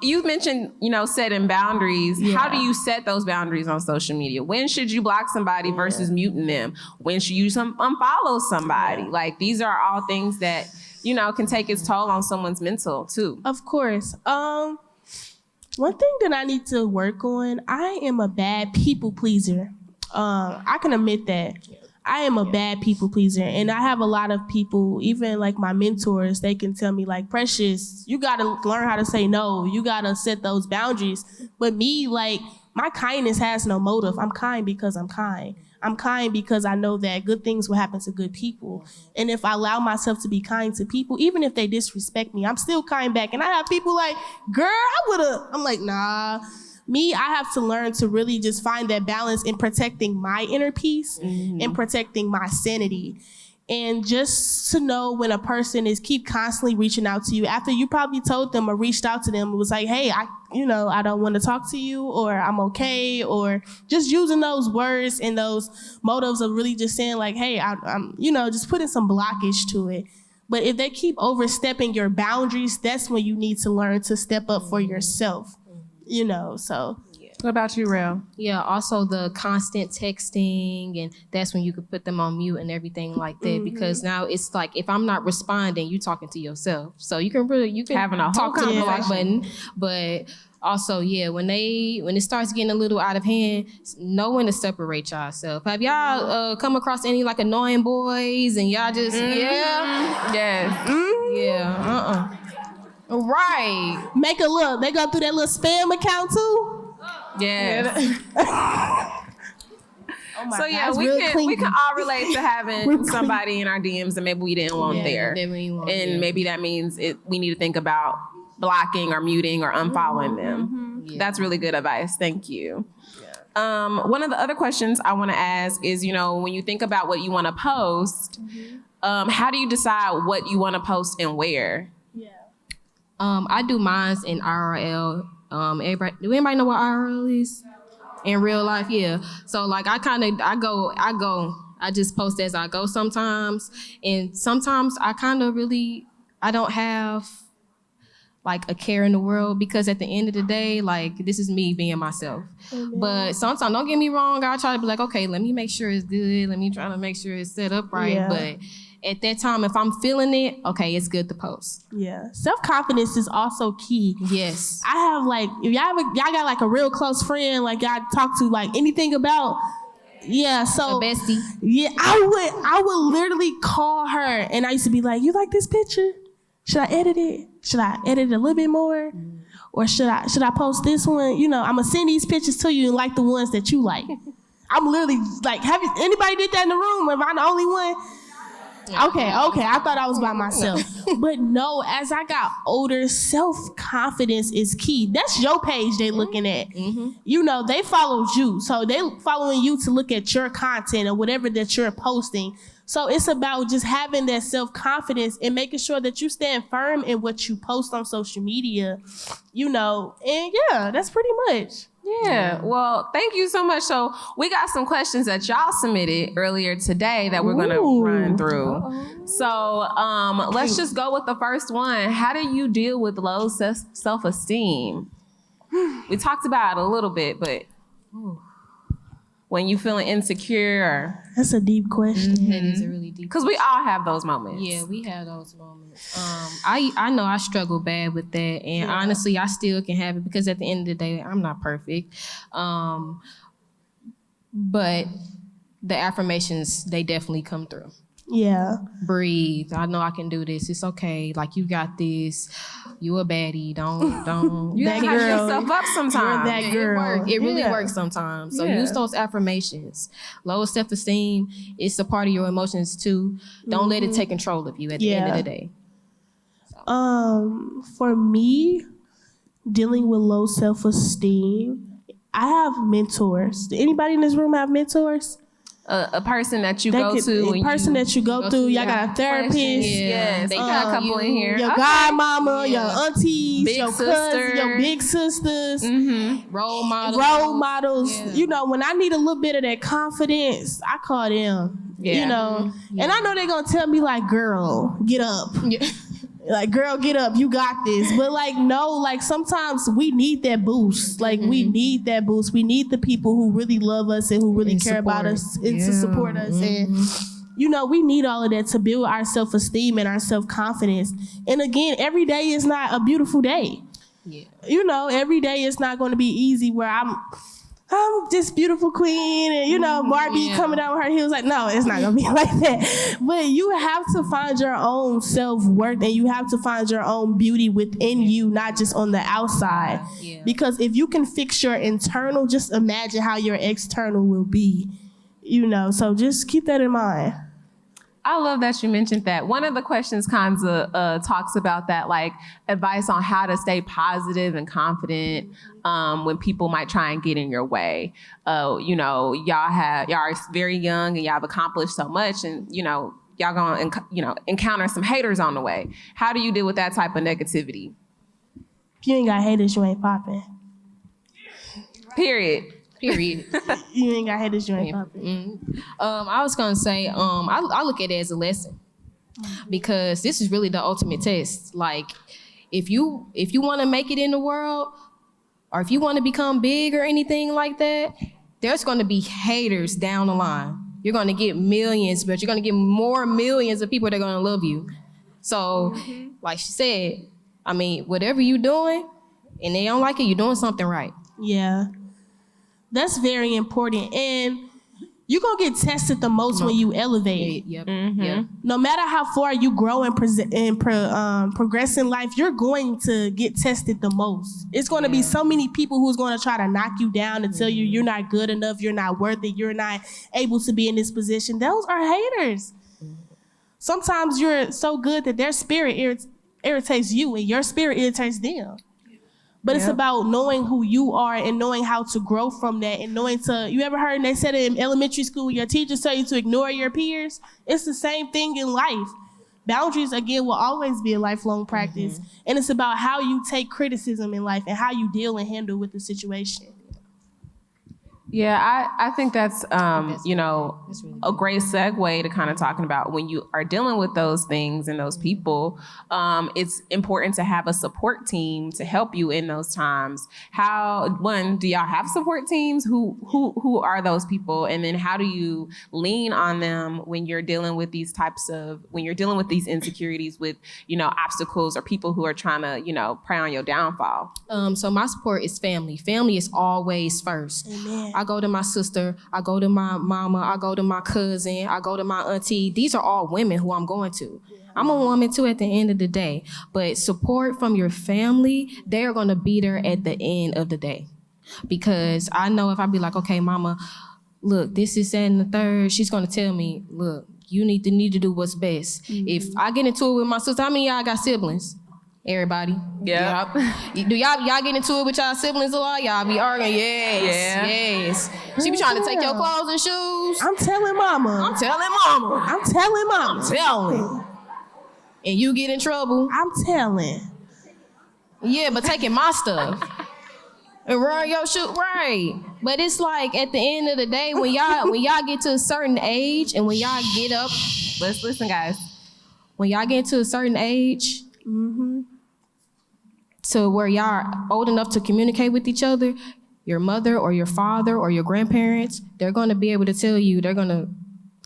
You mentioned, you know, setting boundaries. How do you set those boundaries on social media? When should you block somebody versus muting them? When should you unfollow somebody? Like, these are all things that, you know, can take its toll on someone's mental too. Of course. One thing that I need to work on, I am a bad people pleaser. I can admit that I am a bad people pleaser, and I have a lot of people, even like my mentors, they can tell me like, Precious, you gotta learn how to say no. You gotta set those boundaries. But me, like, my kindness has no motive. I'm kind because I'm kind. I'm kind because I know that good things will happen to good people. And if I allow myself to be kind to people, even if they disrespect me, I'm still kind back. And I have people like, girl, I'm like, nah. Me, I have to learn to really just find that balance in protecting my inner peace and protecting my sanity. And just to know when a person is keep constantly reaching out to you after you probably told them or reached out to them, it was like, hey, I don't want to talk to you, or I'm okay, or just using those words and those motives of really just saying like, hey, I'm just putting some blockage to it. But if they keep overstepping your boundaries, that's when you need to learn to step up for yourself. So. What about you, Rel? Yeah, also the constant texting, and that's when you could put them on mute and everything like that, because now it's like if I'm not responding, you talking to yourself. So you can having a talk whole to the block conversation. button, but also, yeah, when it starts getting a little out of hand, know when to separate yourself. Have y'all come across any like annoying boys and y'all just Yes. Right. Make a look. They go through that little spam account too. Yes. So yeah, God, we can all relate to having somebody in our DMs that maybe we didn't want there, and maybe that means we need to think about blocking or muting or unfollowing them. Yeah. That's really good advice. Thank you. Yeah. One of the other questions I want to ask is, when you think about what you want to post, how do you decide what you want to post and where? I do mines in IRL. Do anybody know what IRL is? In real life, yeah. So like I just post as I go sometimes. And sometimes I don't have like a care in the world, because at the end of the day, like this is me being myself. Mm-hmm. But sometimes, don't get me wrong, I try to be like, okay, let me make sure it's good. Let me try to make sure it's set up right. Yeah. But at that time, if I'm feeling it, okay, it's good to post. Yeah. Self-confidence is also key. Yes. I have like, if y'all got like a real close friend, like y'all talk to like anything about, so. A bestie. Yeah, I would literally call her, and I used to be like, you like this picture? Should I edit it? Should I edit it a little bit more? Or should I post this one? I'm gonna send these pictures to you and like the ones that you like. I'm literally like, anybody did that in the room? Am I the only one? Okay. I thought I was by myself. But no, as I got older, self-confidence is key. That's your page they looking at. Mm-hmm. They followed you. So they following you to look at your content or whatever that you're posting. So it's about just having that self-confidence and making sure that you stand firm in what you post on social media, and that's pretty much. Yeah, well, thank you so much. So we got some questions that y'all submitted earlier today that we're going to run through. Uh-oh. So let's just go with the first one. How do you deal with low self-esteem? We talked about it a little bit, but when you feeling insecure. That's a deep question. Mm-hmm. That is a really deep question. Because we all have those moments. Yeah, we have those moments. I know I struggle bad with that. And honestly, I still can have it, because at the end of the day, I'm not perfect. But the affirmations, they definitely come through. Yeah. Breathe. I know I can do this. It's okay. Like, you got this. You a baddie. Don't. You gotta hype yourself up sometimes. You're that girl. It really works sometimes. So use those affirmations. Low self-esteem is a part of your emotions too. Don't let it take control of you at the end of the day. So. For me, dealing with low self-esteem, I have mentors. Do anybody in this room have mentors? A person that you go to. A person that you go through. Y'all got a therapist. Yes, they got a couple in here. Your godmama, your aunties, big your cousins, your big sisters. Mm-hmm. Role models. Yeah. When I need a little bit of that confidence, I call them. Yeah. And I know they're going to tell me like, girl, get up. Yeah. Like, girl, get up, you got this. But like, no, like sometimes we need that boost. Like we need that boost. We need the people who really love us and who really care about us and to support us. And we need all of that to build our self-esteem and our self-confidence. And again, every day is not a beautiful day. Yeah. Every day is not going to be easy where I'm this beautiful queen, and you know, Barbie coming down with her heels. Like, no, it's not gonna be like that. But you have to find your own self-worth, and you have to find your own beauty within you, not just on the outside. Yeah. Because if you can fix your internal, just imagine how your external will be. You know, so just keep that in mind. I love that you mentioned that. One of the questions kind of talks about that, like advice on how to stay positive and confident when people might try and get in your way. You know, y'all are very young and y'all have accomplished so much, and you know, y'all gonna encounter some haters on the way. How do you deal with that type of negativity? If you ain't got haters, you ain't popping. Period. You ain't got haters, you ain't popping. I was gonna say, I look at it as a lesson, because this is really the ultimate test. Like, if you want to make it in the world, or if you want to become big or anything like that, there's going to be haters down the line. You're going to get millions, but you're going to get more millions of people that are going to love you. So, like she said, I mean, whatever you're doing, and they don't like it, you're doing something right. Yeah. That's very important. And you're going to get tested the most when you elevate. Yep. No matter how far you grow and progress in life, you're going to get tested the most. It's going to be so many people who's going to try to knock you down and tell you you're not good enough, you're not worth it, you're not able to be in this position. Those are haters. Sometimes you're so good that their spirit irritates you and your spirit irritates them. But it's about knowing who you are and knowing how to grow from that, and knowing you ever heard they said in elementary school, your teachers tell you to ignore your peers? It's the same thing in life. Boundaries, again, will always be a lifelong practice. And it's about how you take criticism in life and how you deal and handle with the situation. Yeah, I think that's you know, a great segue to kind of talking about when you are dealing with those things and those people, it's important to have a support team to help you in those times. Do y'all have support teams? Who are those people? And then how do you lean on them when you're dealing with these insecurities with, you know, obstacles or people who are trying to, you know, prey on your downfall? So my support is family. Family is always first. Amen. I go to my sister, I go to my mama, I go to my cousin, I go to my auntie. These are all women who I'm going to. I'm a woman too at the end of the day. But support from your family, they are going to be there at the end of the day. Because I know if I be like, okay, mama, look, this is that and the third, she's going to tell me, look, you need to do what's best. If I get into it with my sister, how many of y'all got siblings? Everybody. Yeah. Do y'all get into it with y'all siblings a lot? Y'all be arguing? Yes. She be trying to take your clothes and shoes. I'm telling mama. I'm telling mama. And you get in trouble. I'm telling. Yeah, but taking my stuff. And wearing your shoe, right. But it's like at the end of the day, when y'all get to a certain age and when y'all get up, let's listen, guys. When y'all get to a certain age, to where y'all are old enough to communicate with each other, your mother or your father or your grandparents, they're gonna be able to tell you, they're gonna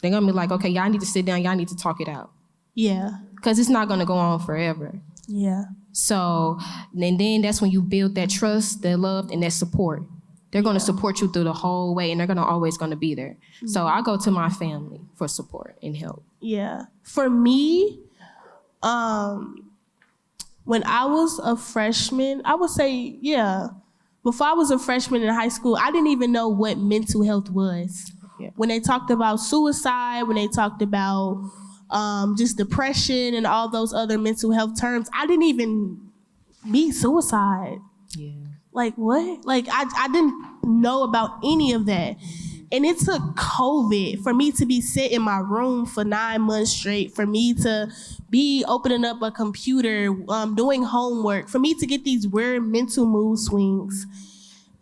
be like, okay, y'all need to sit down, y'all need to talk it out. Yeah. Because it's not gonna go on forever. Yeah. So, and then that's when you build that trust, that love, and that support. They're gonna support you through the whole way, and they're always gonna be there. So I go to my family for support and help. Yeah. For me, when I was a freshman, I would say, before I was a freshman in high school, I didn't even know what mental health was. Yeah. When they talked about suicide, when they talked about just depression and all those other mental health terms, I didn't even meet suicide. Yeah. Like, what? Like, I didn't know about any of that. And it took COVID for me to be sit in my room for 9 months straight, for me to be opening up a computer, doing homework, for me to get these weird mental mood swings.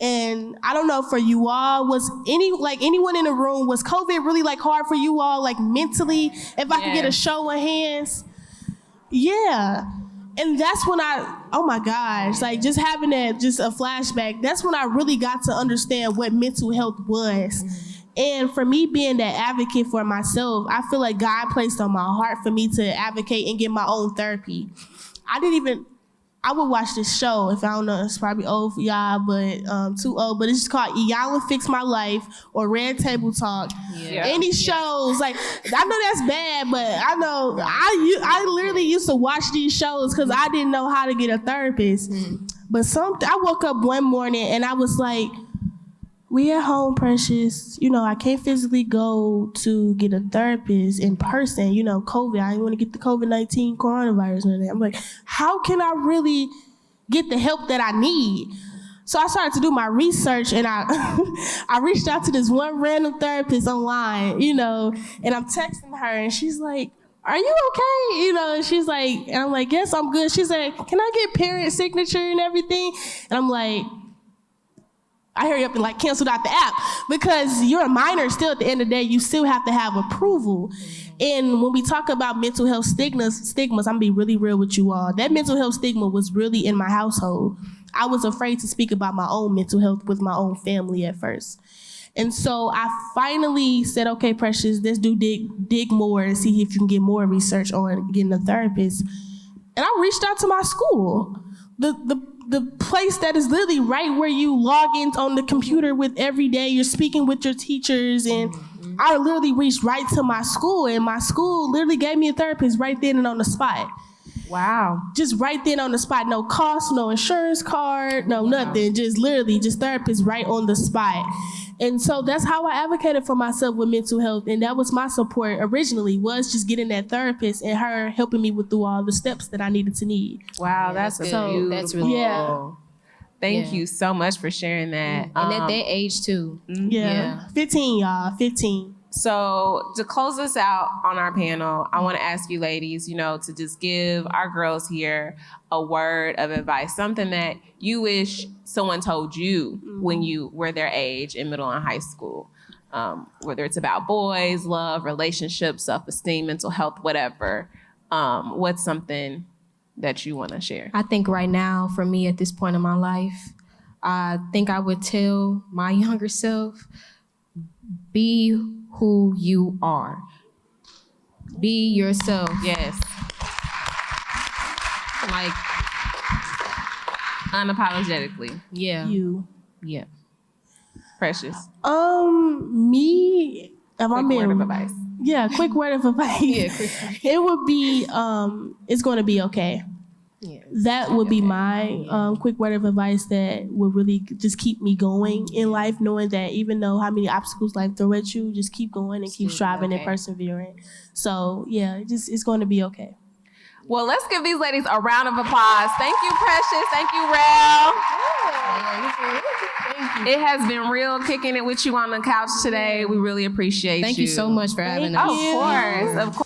And I don't know, for you all, was anyone in the room, was COVID really like hard for you all, like mentally? If I could get a show of hands. Yeah. And that's when oh my gosh, like just having just a flashback, that's when I really got to understand what mental health was. And for me being that advocate for myself, I feel like God placed on my heart for me to advocate and get my own therapy. I I would watch this show. If I don't know, it's probably old for y'all, but too old. But it's just called Y'all Will Fix My Life or Red Table Talk. Yeah. Any shows, like, I know that's bad, but I know I literally used to watch these shows because I didn't know how to get a therapist. But I woke up one morning and I was like, we at home, Precious. You know, I can't physically go to get a therapist in person. You know, COVID. I didn't want to get the COVID-19 coronavirus and that. I'm like, how can I really get the help that I need? So I started to do my research and I reached out to this one random therapist online, you know, and I'm texting her and she's like, are you okay? You know, and she's like, and I'm like, yes, I'm good. She's like, can I get parent signature and everything? And I'm like, I hurry up and like canceled out the app because you're a minor still. At the end of the day, you still have to have approval. And when we talk about mental health stigmas, I'm gonna be really real with you all. That mental health stigma was really in my household. I was afraid to speak about my own mental health with my own family at first. And so I finally said, okay, Precious, let's do dig more and see if you can get more research on getting a therapist. And I reached out to my school. The place that is literally right where you log in on the computer with every day, you're speaking with your teachers, and I literally reached right to my school, and my school literally gave me a therapist right then and on the spot. Wow. Just right then on the spot, no cost, no insurance card, no nothing, just literally just therapist right on the spot. And so that's how I advocated for myself with mental health. And that was my support originally, was just getting that therapist and her helping me through all the steps that I needed to need. Wow, that's beautiful. That's really cool. Thank you so much for sharing that. And at that age too. 15, y'all, 15. So to close us out on our panel, I want to ask you ladies, you know, to just give our girls here a word of advice, something that you wish someone told you when you were their age in middle and high school, whether it's about boys, love, relationships, self-esteem, mental health, whatever. What's something that you want to share? I think right now, for me at this point in my life, I think I would tell my younger self, be who you are. Be yourself. Yes. Like, unapologetically. Yeah. You. Yeah. Precious. Me, if I'm being, word of advice. Yeah, quick word of advice. It would be, it's going to be okay. Yeah. That would be my quick word of advice that would really just keep me going in life, knowing that even though how many obstacles life throw at you, just keep going and keep striving and persevering. So yeah, it's going to be okay. Well, let's give these ladies a round of applause. Thank you, Precious. Thank you, Rel. It has been real kicking it with you on the couch today. We really appreciate you. Thank you so much for having us. Of course.